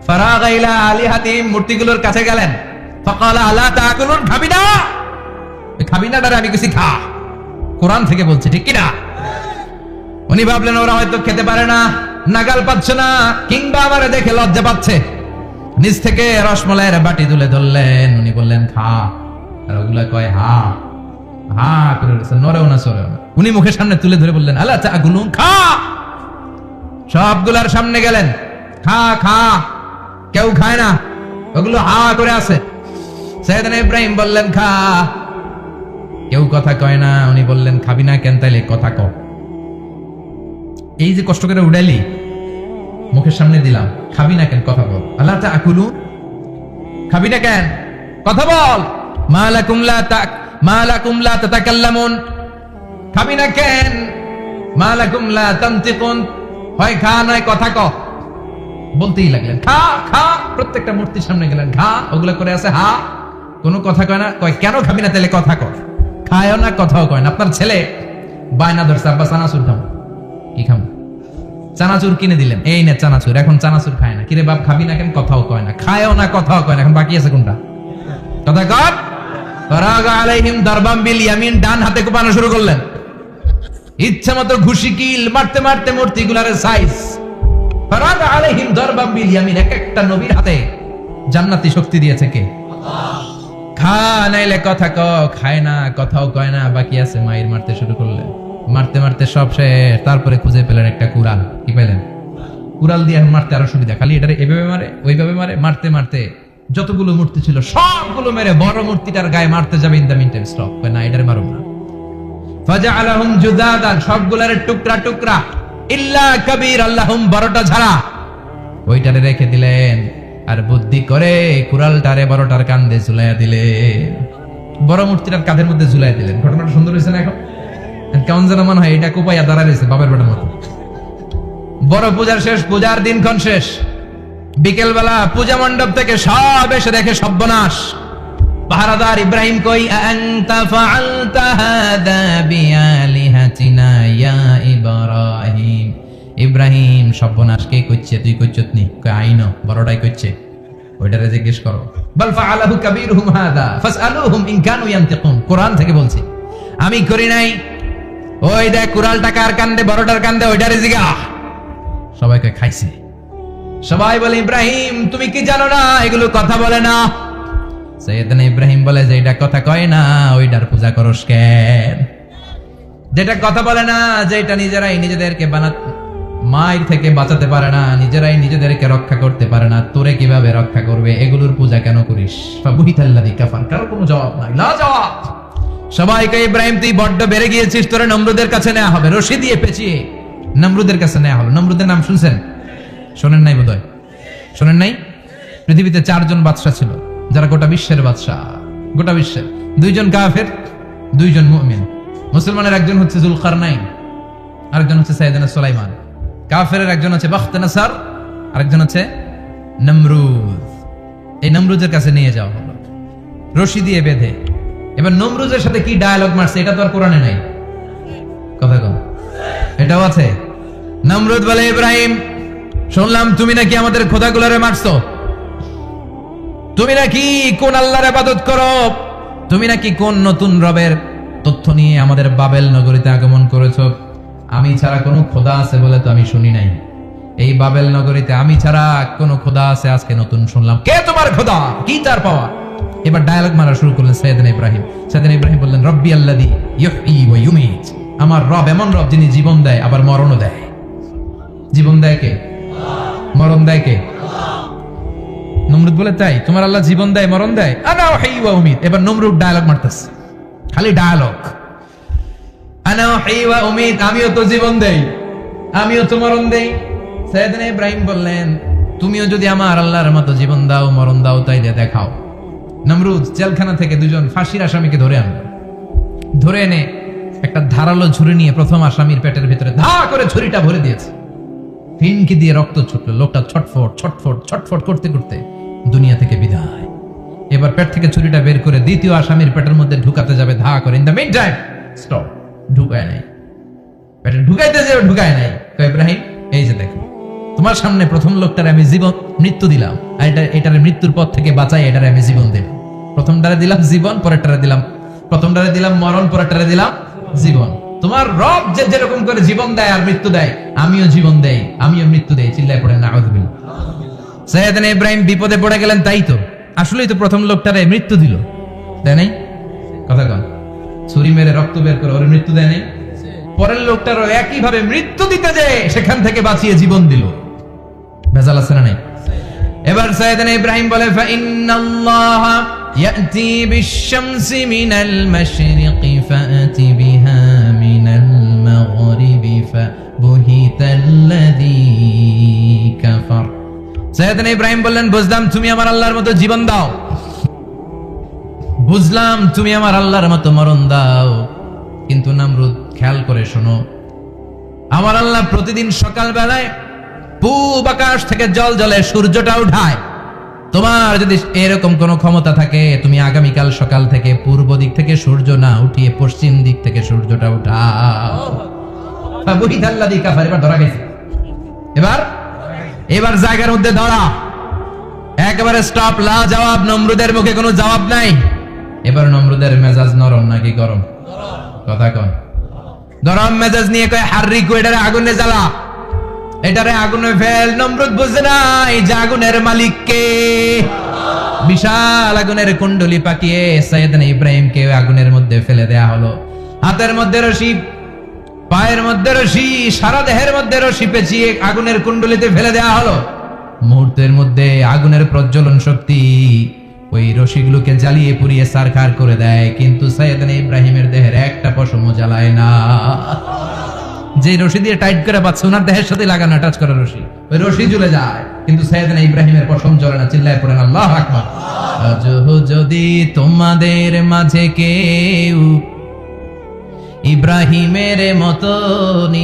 ফারাগা ইলা আলিহাতিহিম, মূর্তিগুলোর কাছে গেলেন। ফাকালা আলা তাকুলুন, খাবি না? খাবি না ডারে আমি কিছু খা, কোরআন থেকে বলছে, ঠিক কি না? উনি ভাবলেন ওরা হয়তো খেতে পারে না, নাগাল পাচ্ছে না, কিংবা আমারে দেখে লজ্জা পাচ্ছে। নিজ থেকে রসমালাইয়ের বাটি তুলে ধরলেন। উনি বললেন খা, আর ওগুলা কয় হা হা করে নরেও না সরেও না। উনি মুখের সামনে তুলে ধরে বললেন আলা তাকুলুন, খা। সবগুলার সামনে গেলেন, খা খা। কেউ খায় না, ওগুলো হা করে আছে। সাইয়েদনা ইব্রাহিম বললেন খা, কেউ কথা কয় না। উনি বললেন খাবি না কেন? তাইলে কথা কও। এই যে কষ্ট করে উড়াইলি, মুখের সামনে দিলাম, খাবি না কেন? কথা বল। আলা তাকুলুন, খাবি না কেন? কথা বল। মা লাকুম লা তাতাকাল্লামুন, খাবি না কেন? মা লাকুম লা তানতিকুন, হয় খা নয় কথা ক। বলতেই লাগলেন খা খা। প্রত্যেকটা মূর্তির সামনে গেলেন, খা। ওগুলা করে আছে হা, কোনো কথা কয় না। কয় কেন খাবি না? তাহলে কথা কর। খায়ও না, কথাও কয় না। আপনার ছেলে বায়না ধরছে, আব্বা চানাচুর খাবো। কি খাবো? চানাচুর কিনে দিলেন, এই না চানাচুর। এখন চানাচুর খায় না। কিরে বাপ খাবি না কেন? কথাও কয় না, খায়ও না, কথাও কয় না। এখন বাকি আছে কোনটা? কথা কর। ফারাগা আলাইহিম দারবাম বিল ইয়ামিন, ডান হাতে কোপানো শুরু করলেন। ইচ্ছা মতো ঘুষি কিল মারতে মারতে মূর্তিগুলার সাইজ। ফারাগা আলাইহিম দারবাম বিল ইয়ামিন, এক একটা নবীর হাতে জান্নাতি শক্তি দিয়েছে কে? খা নাইলে কথা ক। খায় না, কথাও কয় না, বাকি আছে। মায়ের মারতে শুরু করলেন, মারতে মারতে সব শেষ। তারপরে খুঁজে পেলেন একটা কুড়াল। কি পেলেন? কুড়াল দিয়ে মারতে আরো সুবিধা। খালি এটারে এভাবে মারে, ওইভাবে মারে। মারতে মারতে যতগুলো মূর্তি ছিল সবগুলো মেরে বড় মূর্তিটার গায়ে মারতে যাবে। ইন দা মিনটাইম স্টপ, না এটারে মারুম না। ফাজআলাহুম জুদাদান, সবগুলার টুকরা টুকরা। ইল্লা কাবীর আল্লাহুম, বড়টা ছাড়া। ওইটারে রেখে দিলেন। আর বুদ্ধি করে কুড়ালটারে বড়টার কাঁধে ঝুলাইয়া দিলেন। বড় মূর্তিটার কাঁধের মধ্যে ঝুলাইয়া দিলেন। ঘটনাটা সুন্দর হয়েছে না? এখন কেমন যেন মনে হয় এটা কোপাইয়া দাঁড়া রয়েছে বাবার বেটার মতো। বড় পূজার শেষ, পূজার দিনক্ষণ শেষ। বিকেল বেলা পূজা মণ্ডপ থেকে সব এসে দেখে সর্বনাশ। পাহারাদার ইব্রাহিম কই? আনতা ফাআলতা হাদা বিআলিহাতিনা ইয়া ইব্রাহিম। ইব্রাহিম, সর্বনাশ কে করছে? তুই করছত নি? কই আইনো, বড়টাই করছে। ওইটারে জিজ্ঞেস করো। বাল ফাআলাহু কাবীরুহুম হাদা ফাসআলুহুম ইন কানু ইয়ানতিকুন। কোরআন থেকে বলছি, আমি করি নাই। ওই দেখ কুড়ালটা কার কান্দে? বড়টার কান্দে, ওইটারে জিগা। সবাইকে খাইছে। সবাই বলে ইব্রাহিম তুমি কি জানো না এগুলো কথা বলে না? সাইয়েদনা ইব্রাহিম বলে যে এটা কথা কয় না, ওইটার পূজা করস কেন? যেটা কথা বলে না, যেটা নিজেরাই নিজেদেরকে মায়ের থেকে বাঁচাতে পারে না, নিজেরাই নিজেদেরকে রক্ষা করতে পারে না, তোরে কিভাবে রক্ষা করবে? এগুলোর পূজা কেন করিস? ফাবুহিতাল্লাযী কাফার। কারো কোনো জবাব নাই, লা জবাব। সবাইকে ইব্রাহিম তুই বড্ড বেড়ে গিয়েছিস, তোরে নমরুদের কাছে নেওয়া হবে। রশি দিয়ে পেঁচিয়ে নমরুদের কাছে নেওয়া হলো। নমরুদের নাম শুনছেন? শোনেন নাই বোধহয়। শোনেন নাই? পৃথিবীতে 4 জন বাদশা ছিল, যারা গোটা বিশ্বের বাদশা। গোটা বিশ্বের 2 জন কাফের, 2 জন মুমিন। মুসলমানের একজন হচ্ছে যুলকারনাইন, আরেকজন হচ্ছে সাইয়েদনা সুলাইমান। কাফেরের একজন হচ্ছে বাখতানাসার, আরেকজন হচ্ছে নমরুদ। এই নমরুদের কাছে নিয়ে যাওয়া হলো রশি দিয়ে বেঁধে। এবার নমরুদের সাথে কি ডায়ালগ মারছে এটা তো আর কোরআনে নাই। কথা কম, এটাও আছে। নমরুদ বলে ইব্রাহিম, শুনলাম তুমি নাকি আমাদের খোদাগুলোরে মারছো। তুমি নাকি কোন আল্লাহর ইবাদত করো। তুমি নাকি কোন নতুন রবের তথ্য নিয়ে আমাদের বাবেল নগরীতে আগমন করেছো। আমি ছাড়া কোনো খোদা আছে বলে তো আমি শুনি নাই। এই বাবেল নগরীতে আমি ছাড়া কোনো খোদা আছে আজকে নতুন শুনলাম। কে তোমার খোদা? কি তার পাওয়া? এবার ডায়ালগ মারা শুরু করলেন সাইয়েদনা ইব্রাহিম। সাইয়েদনা ইব্রাহিম বললেন, রব্বি আল্লাযী ইউহয়ী ওয়া ইউমীত। আমার রব এমন রব যিনি জীবন দেয় আবার মরণও দেয়। জীবন দেয় কে? মরণ দেয় কে? নমরুদ বলে, তাই তোমার আল্লাহ জীবন দেয় মরণ দেয়? আনা উহয়ী ওয়া উমীত। এবার নমরুদ ডায়ালগ মারতেছে, খালি ডায়ালগ। আনা উহয়ী ওয়া উমীত, আমিও তো জীবন দেই, আমিও তো মরণ দেই। সাইয়েদনা ইব্রাহিম বললেন, তুমিও যদি আমার আল্লাহর মতো জীবন দাও মরণ দাও তাইলে দেখাও। নমরুদ জেলখানা থেকে 2 জন ফাঁসির আসামিকে ধরে আনলো। ধরে এনে একটা ধারালো ছুরি নিয়ে প্রথম আসামির পেটের ভিতরে ধা করে ছুরিটা ভরে দিয়েছে। ফিনকি দিয়ে রক্ত ছুটলো। লোকটা ছটফট ছটফট ছটফট করতে করতে দুনিয়া থেকে বিদায়। এবার পেট থেকে ছুরিটা বের করে দ্বিতীয় আসামির পেটের মধ্যে ঢুকাতে যাবে ধা করে। In the mid time stop, ঢুকায় নাই। পেটে ঢুকাইতে যাবে, ঢুকায় নাই। তো ইব্রাহিম, এই যে দেখো তোমার সামনে প্রথম লোকটারে আমি জীবন মৃত্যু দিলাম, আর এটারে মৃত্যুর পথ থেকে বাঁচাই এটারে আমি জীবন দিলাম। প্রথমটারে দিলাম জীবন, পরেরটারে দিলাম, প্রথমটারে দিলাম মরণ, পরেরটারে দিলাম জীবন। তোমার রব যে যেরকম করে জীবন দেয় আর মৃত্যু দেয়, আমিও জীবন দেই, আমিও মৃত্যু দেই। চিল্লায় পড়ে নাউযুবিল্লাহ। সাইয়েদনা ইব্রাহিম বিপদে পড়ে গেলেন। তাই তো, আসলেই তো প্রথম লোকটারে মৃত্যু দিল, তাই নাই? কথা কন, ছুরি মেরে রক্ত বের করে ওর মৃত্যু দেয় নাই? পরের লোকটারও একই ভাবে মৃত্যু দিতে যে সেখান থেকে বাঁচিয়ে জীবন দিল। ভেজাল আছে না নাই? এবার সাইয়েদনা ইব্রাহিম বলে, ফাইন্নাল্লাহা ইয়াতি বিশ-শামসি মিনাল মাশরিকি ফাআতি বিহা মিনাল মাগরিবি ফাবুহিতাল্লাযী কাফার। সাইয়েদনা ইব্রাহিম বললেন, বুঝলাম তুমি আমার আল্লাহর মতো জীবন দাও, বুঝলাম তুমি আমার আল্লাহর মতো মরণ দাও, কিন্তু নমরুদ খেয়াল করে শোনো, আমার আল্লাহ প্রতিদিন সকাল বেলায় পূব আকাশ থেকে জল জলে সূর্যটা উঠায়। তোমার যদি এরকম কোন ক্ষমতা থাকে, তুমি আগামীকাল সকাল থেকে পূর্ব দিক থেকে সূর্য না উঠিয়ে পশ্চিম দিক থেকে সূর্যটা উঠাও। ফাবুহিতাল্লাযী কাফার। এবার ধরা গেছে। এবার জায়গার মধ্যে ধরা, একেবারে স্টপ, লা জবাব। নমরুদের মুখে কোনো জবাব নাই। এবার নমরুদের মেজাজ নরম নাকি গরম? কথা কন। গরম মেজাজ নিয়ে কয় হাররিকু, এটারে আগুনে জ্বালা, এটারে আগুনে ফেল। নমরুদ বুঝে না এই যে আগুনের মালিক কে। বিশাল আগুনের কুণ্ডলি পাকিয়ে সাইয়েদনা ইব্রাহিমকে আগুনের মধ্যে ফেলে দেয়া হলো। হাতের মধ্যে রশি, পায়ের মধ্যে রশি, সারা দেহের মধ্যে রশি পেঁচিয়ে আগুনের কুণ্ডলিতে ফেলে দেয়া হলো। মুহূর্তের মধ্যে আগুনের প্রজ্বলন শক্তি ওই রশিগুলোকে জ্বালিয়ে পুড়িয়ে সারখার করে দেয়, কিন্তু সাইয়েদনা ইব্রাহিমের দেহের একটা পশমও জ্বালায় না। যে রশি দিয়ে টাইট করে বাঁধছে ওনার দেহের সাথে লাগানো টাচ করা রশি, ওই রশি জ্বলে যায়, কিন্তু সাইয়েদনা ইব্রাহিমের পশম জ্বলে না। চিল্লায় পড়েন আল্লাহু আকবার। যদি তোমাদের মাঝে কেউ ইব্রাহিমের মতো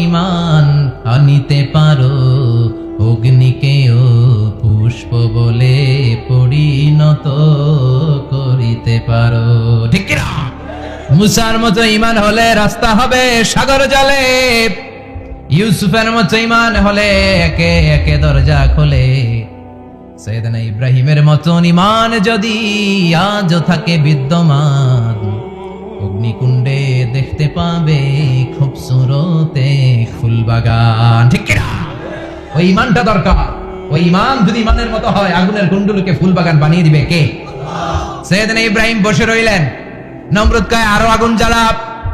ঈমান আনিতে পারো, অগ্নিকেও পুষ্প বলে পরিণত করিতে পারো, ঠিক কিনা? মুসার মতো ঈমান হলে রাস্তা হবে সাগর জলে, ইউসুফের মতো ঈমান হলে একে একে দরজা খোলে। সাইয়েদনা ইব্রাহিমের মতো ঈমান যদি আজও থাকে বিদ্যমান, অগ্নিকুণ্ডে দেখতে পাবে খুবসুরতে ফুলবাগান, ঠিক কিনা? ওই ঈমানটা দরকার। ওই ঈমান যদি ঈমানের মতো হয়, আগুনের কুণ্ডলকে ফুলবাগান বানিয়ে দিবে কে? সাইয়েদনা ইব্রাহিম বসে রইলেন। নমরুদ কয় আরো আগুন জ্বালা,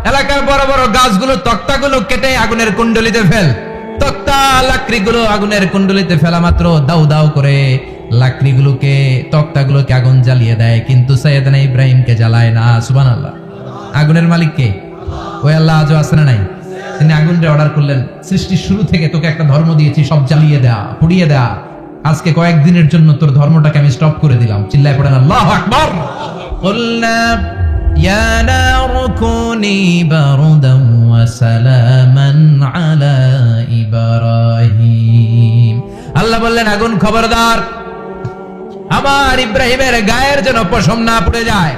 এলাকার বড় বড় গাছগুলো, তক্তাগুলো কেটে আগুনের কুণ্ডলিতে ফেল। তক্তা লাকড়িগুলো আগুনের কুণ্ডলিতে ফেলা মাত্র দাউ দাউ করে লাকড়িগুলোকে, তক্তাগুলোকে আগুন জ্বালিয়ে দেয়, কিন্তু সাইয়েদনা ইব্রাহিমকে জ্বালায় না। সুবহানাল্লাহ। আগুনের মালিক কে? ওই আল্লাহ আজও আছে না নাই? তিনি আগুনটা অর্ডার করলেন, সৃষ্টির শুরু থেকে তোকে একটা ধর্ম দিয়েছি, সব জ্বালিয়ে দেয়া, পুড়িয়ে দেয়া, আজকে কয়েকদিনের জন্য তোর ধর্মটাকে আমি স্টপ করে দিলাম। চিল্লায় পড়েন আল্লাহু আকবার। কুলনা ইয়া নারু কুনি বারদান ওয়া সালামান আলা ইব্রাহিম। আল্লাহ বললেন আগুন খবরদার, আমার ইব্রাহিমের গায়ের যেন পশম না পড়ে যায়,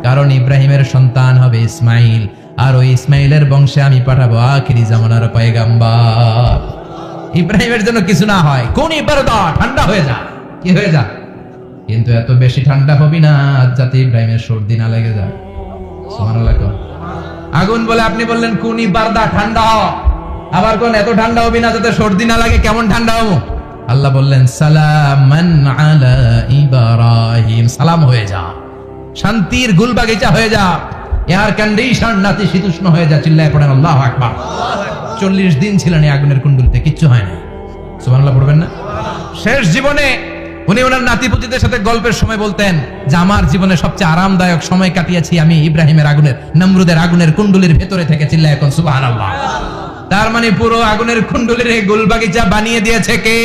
কারণ ইব্রাহিমের সন্তান হবে ইসমাইল, আর ওই ইসমাইলের বংশে আমি পাঠাবো আখিরি জামানার পয়গাম্বর। ইব্রাহিমের জন্য কিছু না হয়, কোন ইবারদা ঠান্ডা হয়ে যা, কি হয়ে যা, কিন্তু এত বেশি ঠান্ডা হবি না যাতে ইব্রাহিমের সর্দি না লেগে যায়। সুবহানাল্লাহ। আগুন বলে আপনি বললেন কোন ইবারদা ঠান্ডা হ, আবার কোন এত ঠান্ডা হবি না যাতে সর্দি না লাগে, কেমন ঠান্ডা হবো? আল্লাহ বললেন সালামান আলা ইব্রাহিম, সালাম হয়ে যা, শান্তির গুলবাগিচা হয়ে যা, এয়ার কন্ডিশন নাতি শীতুষ্ণ হয়ে যা। চিল্লায় পড়েন আল্লাহু আকবার। 40 দিন ছিলেন এই আগুনের কুণ্ডলিতে, কিচ্ছু হয় না। সুবহানাল্লাহ পড়বেন না? শেষ জীবনে উনি ওনার নাতিপুতিদের সাথে গল্পের সময় বলতেন যে আমার জীবনে সবচেয়ে আরামদায়ক সময় কাটিয়েছি আমি ইব্রাহিমের আগুনের, নমরুদের আগুনের কুণ্ডলির ভেতরে থেকে। চিল্লায় এখন সুবহানাল্লাহ। তার মানে পুরো আগুনের কুণ্ডলির এই গুলবাগিচা বানিয়ে দিয়েছে কে?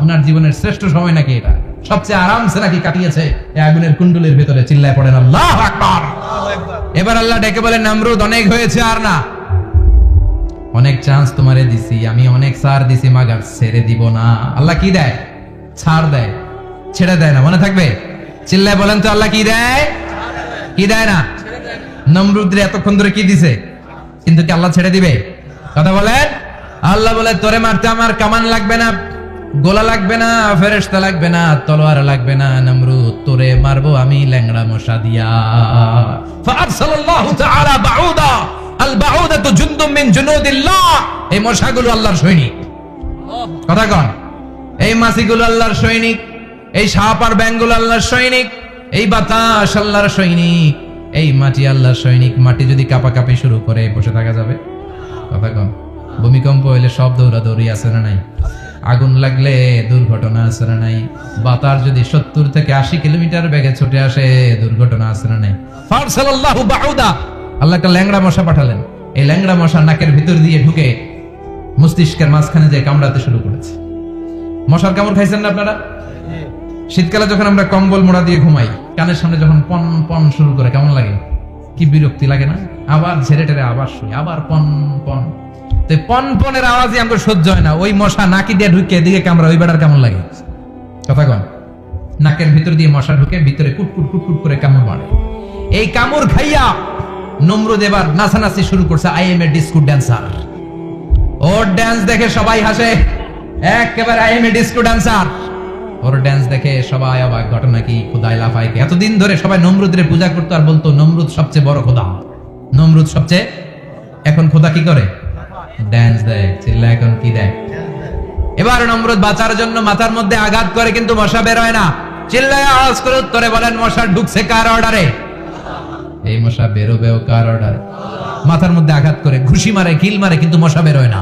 ওনার জীবনের শ্রেষ্ঠ সময় নাকি এটা? সবচেয়ে আরামসে নাকি কাটিয়েছে এই আগুনের কুণ্ডলির ভেতরে। চিল্লায় পড়েন আল্লাহু আকবার। এবার আল্লাহ ডেকে বলেন নমরুদ অনেক হয়েছে, আর না, অনেক চান্স তোমারে দিছি আমি, অনেক ছাড় দিছি, মাগার ছেড়ে দিব না। আল্লাহ কি দেয়? ছাড় দেয়, ছেড়ে দেয় না। মনে থাকবে? চিল্লায় বলেন তো আল্লাহ কি দেয়? কি দেয় না? নমরুদরে এতক্ষণ ধরে কি দিছে, কিন্তু কি আল্লাহ ছেড়ে দিবে? কথা বলেন। আল্লাহ বলে তোরে মারতে আমার কামান লাগবে না, গোলা লাগবে না, ফেরেশতা লাগবে না, তলোয়ার লাগবে না, নমরুদ তোরে মারবো আমি ল্যাংড়া মশা দিয়া। ফাআরসালাল্লাহু তাআলা বাউদা, আল বাউদাতু জুনদুম মিন জুনুদিল্লাহ। এই মশাগুলো আল্লাহর সৈনিক। কথা কন। এই মাছিগুলো আল্লাহর সৈনিক, এই সাপ আর ব্যাঙগুলো আল্লাহর সৈনিক, এই বাতাস আল্লাহর সৈনিক, এই মাটি আল্লাহর সৈনিক। মাটি যদি কাঁপাকাঁপি শুরু করে বসে থাকা যাবে? কথা কন। ভূমিকম্প হইলে সব দৌড়াদৌড়ি আছে না নাই? আগুন লাগলে দুর্ঘটনা আছে না নাই? বাতাস যদি 70 থেকে 80 কিলোমিটার বেগে ছুটে আসে দুর্ঘটনা আছে না নাই? ফারসালাল্লাহু বাউদা, আল্লাহ একটা ল্যাংড়া মশা পাঠালেন। এই ল্যাংড়া মশা নাকের ভিতর দিয়ে ঢুকে মস্তিষ্কের মাঝখানে যে কামড়াতে শুরু করেছে। মশার কামড় খাইছেন না আপনারা? শীতকালে যখন আমরা কম্বল মোড়া দিয়ে ঘুমাই, কানের সামনে যখন পন পন শুরু করে কেমন লাগে? কি বিরক্তি লাগে না? আবার ঝেড়ে টেরে আবার শুই, আবার পন পন। তো পন পনের আওয়াজই আমাকে সহ্য হয় না। ওই মশা নাকি দিয়ে ঢুকে এদিকে কামড়া, ওই বেটার কেমন লাগে? কথা কন। নাকের ভিতর দিয়ে মশা ঢুকে ভিতরে কুটকুট কুটকুট করে কামড় মারে। এই কামড় খাইয়া নমরুদ এবার নাচানাচি শুরু করছে। I M A disco dancer. Or dance দেখে সবাই হাসে। একেবারে I M A disco dancer. Or dance দেখে সবাই অবাক, ঘটনা কি? খোদাই লাফায়। এতদিন ধরে সবাই নমরুদের পূজা করতো আর বলতো নমরুদ সবচেয়ে বড় খোদা, নমরুদ সবচেয়ে। এখন খোদা কি করে? ড্যান্স দেয়। চিল্লা এখন কি দেয়? এবার নমরুদ বাঁচার জন্য মাথার মধ্যে আঘাত করে, কিন্তু মশা বের হয় না। চিল্লায় আওয়াজ করে উত্তরে বলেন, মশা ঢুকছে কার অর্ডারে? এই মশা বেরোবেও কার অর্ডারে? মাথার মধ্যে আঘাত করে ঘুষি মারে, কিল মারে, কিন্তু মশা বের হয় না।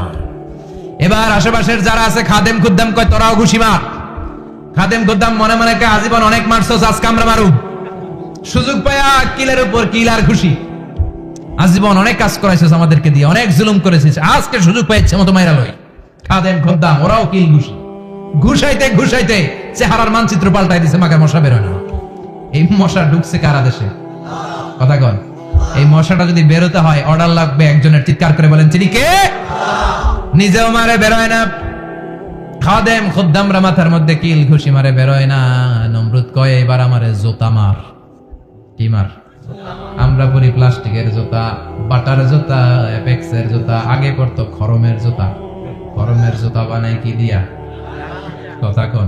এবার আশেপাশের যারা আছে খাদেম খুদ্দাম কয়, তোরাও ঘুষি মার। খাদেম খুদ্দাম মনে মনে কয়, আজীবন অনেক মারছস, আজকে আমরা মারুম। সুযোগ পায়া কিলের উপর কিল আর ঘুষি। আজীবন অনেক কাজ করাইছিস আমাদেরকে দিয়ে, অনেক জুলুম করেছিস, আজকে সুযোগ পাইছে মতো মাইরা লই। খাদেম খুদ্দাম ওরাও কিল ঘুষি। ঘুষাইতে ঘুষাইতে চেহারার মানচিত্র পাল্টাই দিছে, মাকে মশা বের হয় না। এই মশা ঢুকছে কারা দেশে? কথা কন। এই মশাটা যদি বেরোতে হয় অর্ডার লাগবে একজনের। চিৎকার করে বলেন, তিনি কে? নিজেও মারে, বেরোয় না। খাদেম খুদ্দামরা মাথার মধ্যে কিল ঘুষি মারে, বেরোয় না। নমরুদ কয়, এবার আমারে জুতা মার। কি মার? আমরা পরি প্লাস্টিকের জুতা, বাটার জুতা, অ্যাপেক্সের জুতা, আগে পড়তো খরমের জুতা। খরমের জুতা বানায় কি দিয়া? কথা কন।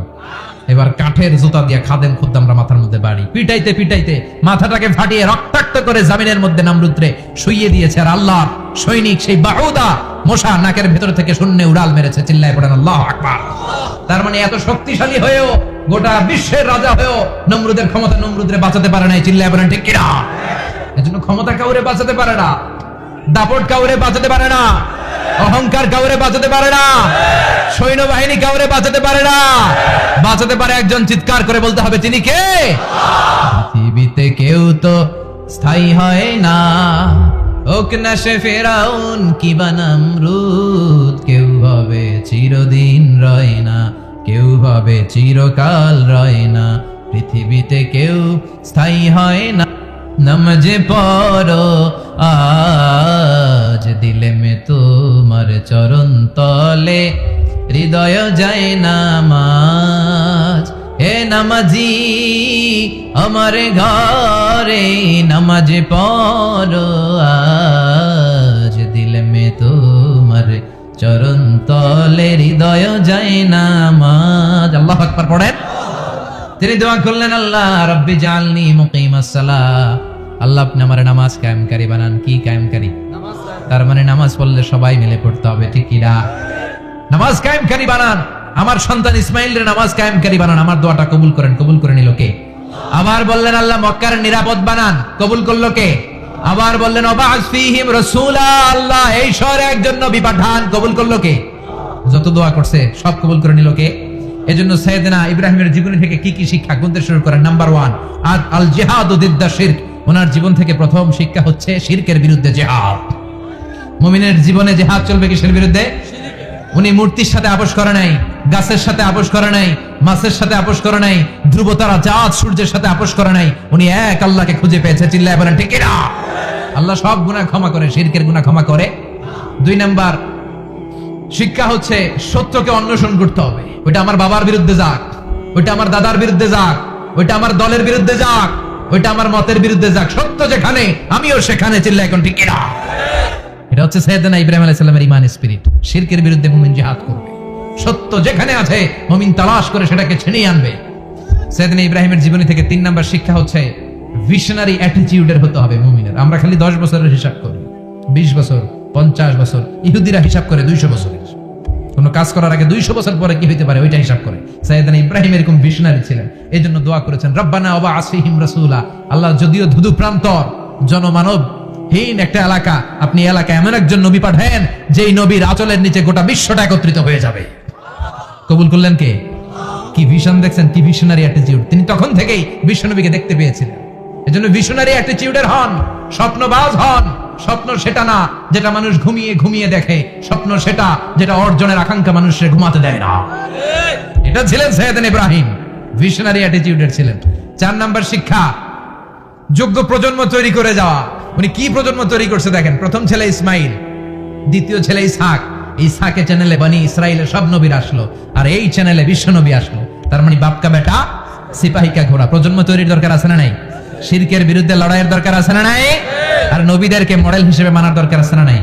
এবার কাঠের জুতা দিয়া খাদেম খুদ্দামরা মাথার মধ্যে বাড়ি। পিটাইতে পিটাইতে মাথাটাকে ফাটিয়ে রক্তাক্ত করে জামিনের মধ্যে নমরুদরে শুইয়ে দিয়েছে। আর আল্লাহর সৈনিক সেই বাহুদা মশা নাকের ভেতর থেকে শূন্যে উড়াল মেরেছে। চিল্লায় পড়েন আল্লাহু আকবার। তার মানে এত শক্তিশালী হয়েও, গোটা বিশ্বের রাজা হয়েও নমরুদের ক্ষমতা নমরুদরে বাঁচাতে পারে নাই। চিল্লায় পড়েন ঠিক কিনা? এজন্য ক্ষমতা কাউরে বাঁচাতে পারে না, দাপট কাউরে বাঁচাতে পারে না, অহংকার কাউরে বাঁচাতে পারে না, সৈন্যবাহিনী কাউরে বাঁচাতে পারে না। বাঁচাতে পারে একজন। চিৎকার করে বলতে হবে, তিনি কে? পৃথিবীতে কেউ তো স্থায়ী হয় না, হোক না সে ফেরাউন কিবা নমরুদ। কেউ ভাবে চিরদিন রয় না, কেউ ভাবে চিরকাল রয় না। পৃথিবীতে কেউ স্থায়ী হয় না। নমাজে পড়ো আজ দিলে মে তোমার চরণ তলে, হৃদয় যায় নামাজ। হে নামাজি আমার ঘরে নামাজে পড়ো আজ, দিলে মে তোমার চরণ তলে, হৃদয় যায় নামাজ। আল্লাহু আকবার পড়েন। তিনি দোয়া করলেন, আল্লাহ রাব্বি জাআলনি মুকিমাস সালাহ। আল্লাহ আপনি আমার নামাজ কায়েমকারী বানান। কি কায়েমকারী? তার মানে নামাজ পড়লে সবাই মিলে পড়তে হবে, ঠিক কি না? নামাজ কায়েমকারী বানান। আমার সন্তান ইসমাইলের নামাজ কায়েমকারী বানান। আমার দোয়াটা কবুল করেন। কবুল করে নিল কে? আবার বললেন, আল্লাহ মক্কার নিরাপদ বানান। কবুল করলো কে? আবার বললেন, ওয়াবাস ফীহিম রাসূলা। আল্লাহ এই শহরে একজন নবী পাঠান। কবুল করলো কে? যত দোয়া করছে সব কবুল করে নিল কে? এজন্য সাইয়েদনা ইব্রাহিমের জীবনী থেকে কি কি শিক্ষা গুনতে শুরু করেন? নাম্বার 1, আল জিহাদু দিদ্দা শিরক। ওনার জীবন থেকে প্রথম শিক্ষা হচ্ছে শিরকের বিরুদ্ধে জিহাদ। মুমিনের জীবনে জিহাদ চলবে কিসের বিরুদ্ধে? উনি মূর্তির সাথে আপোষ করে নাই, গাছের সাথে আপোষ করে নাই, মাছের সাথে আপোষ করে নাই, ধ্রুবতারা চাঁদ সূর্যের সাথে আপোষ করে নাই। উনি এক আল্লাহকে খুঁজে পেয়েছে। চিল্লায় বলেন ঠিক কিনা? আল্লাহ সব গুনাহ ক্ষমা করে, শিরকের গুনাহ ক্ষমা করে। 2 নাম্বার শিক্ষা হচ্ছে সত্যকে অন্বেষণ করতে হবে। ওইটা আমার বাবার বিরুদ্ধে যাক, ওইটা আমার দাদার বিরুদ্ধে যাক, ওইটা আমার দলের বিরুদ্ধে যাক, ওইটা আমার মতের বিরুদ্ধে যাক, সত্য যেখানে আমিও সেখানে। চিল্লায় এখন ঠিক কিনা? এটা হচ্ছে সাইয়েদনা ইব্রাহিম আলাইহিস সালামের ঈমান স্পিরিট। শিরকের বিরুদ্ধে মুমিন জিহাদ করবে। সত্য যেখানে আছে মুমিন তালাশ করে সেটাকে ছিনিয়ে আনবে। সাইয়েদনা ইব্রাহিমের জীবনী থেকে 3 নাম্বার শিক্ষা হচ্ছে ভিশনারি অ্যাটিটিউডের হতে হবে মুমিনের। আমরা খালি 10 বছরের হিসাব করি, 20 বছর, 50 বছর। ইহুদিরা হিসাব করে 200 বছরের। কোন কাজ করার আগে 200 বছর পরে কি হইতে পারে ওইটা হিসাব করে। সাইয়েদনা ইব্রাহিম এরকম ভিশনারি ছিলেন। এজন্য দোয়া করেছেন, রব্বানা ওয়াবা'আস ফীহিম রাসূলা। আল্লাহ যদিও ধুধু প্রান্তর জনমানব হীন একটা এলাকা, আপনি এলাকায় এমন একজন নবী পাঠান যেই নবীর আঁচলের নিচে গোটা বিশ্বটা একত্রিত হয়ে যাবে। কবুল করলেন কে? কি ভিশন দেখছেন, কি ভিশনারি অ্যাটিটিউড। তিনি তখন থেকেই বিশ্বনবীকে দেখতে পেয়েছিলেন। এজন্য ভিশনারি অ্যাটিটিউডের হন, স্বপ্নবাজ হন। স্বপ্ন সেটা না যেটা মানুষ ঘুমিয়ে ঘুমিয়ে দেখে, স্বপ্ন সেটা যেটা অর্জনের আকাঙ্ক্ষা মানুষের ঘুমাতে দেয় না। এটা ছিলেন সাইয়েদনা ইব্রাহিম, ভিশনারি অ্যাটিটিউডের ছিলেন। 4 নাম্বার শিক্ষা, যোগ্য প্রজন্ম তৈরি করে যাওয়া। উনি কি প্রজন্ম তৈরি করছে দেখেন। প্রথম ছেলে ইসমাইল, দ্বিতীয় ছেলে ইসহাক। ইসহাকের চ্যানেলে বনি ইসরাইলের সব নবীর আসলো, আর এই চ্যানেলে বিশ্ব নবী আসলো। তার মানে বাপকা বেটা সিপাহিকা ঘোড়া। প্রজন্ম তৈরির দরকার আছে না নাই? শিরকের বিরুদ্ধে লড়াইয়ের দরকার আছে না নাই? আর নবীদেরকে মডেল হিসেবে মানার দরকার আছে না নাই?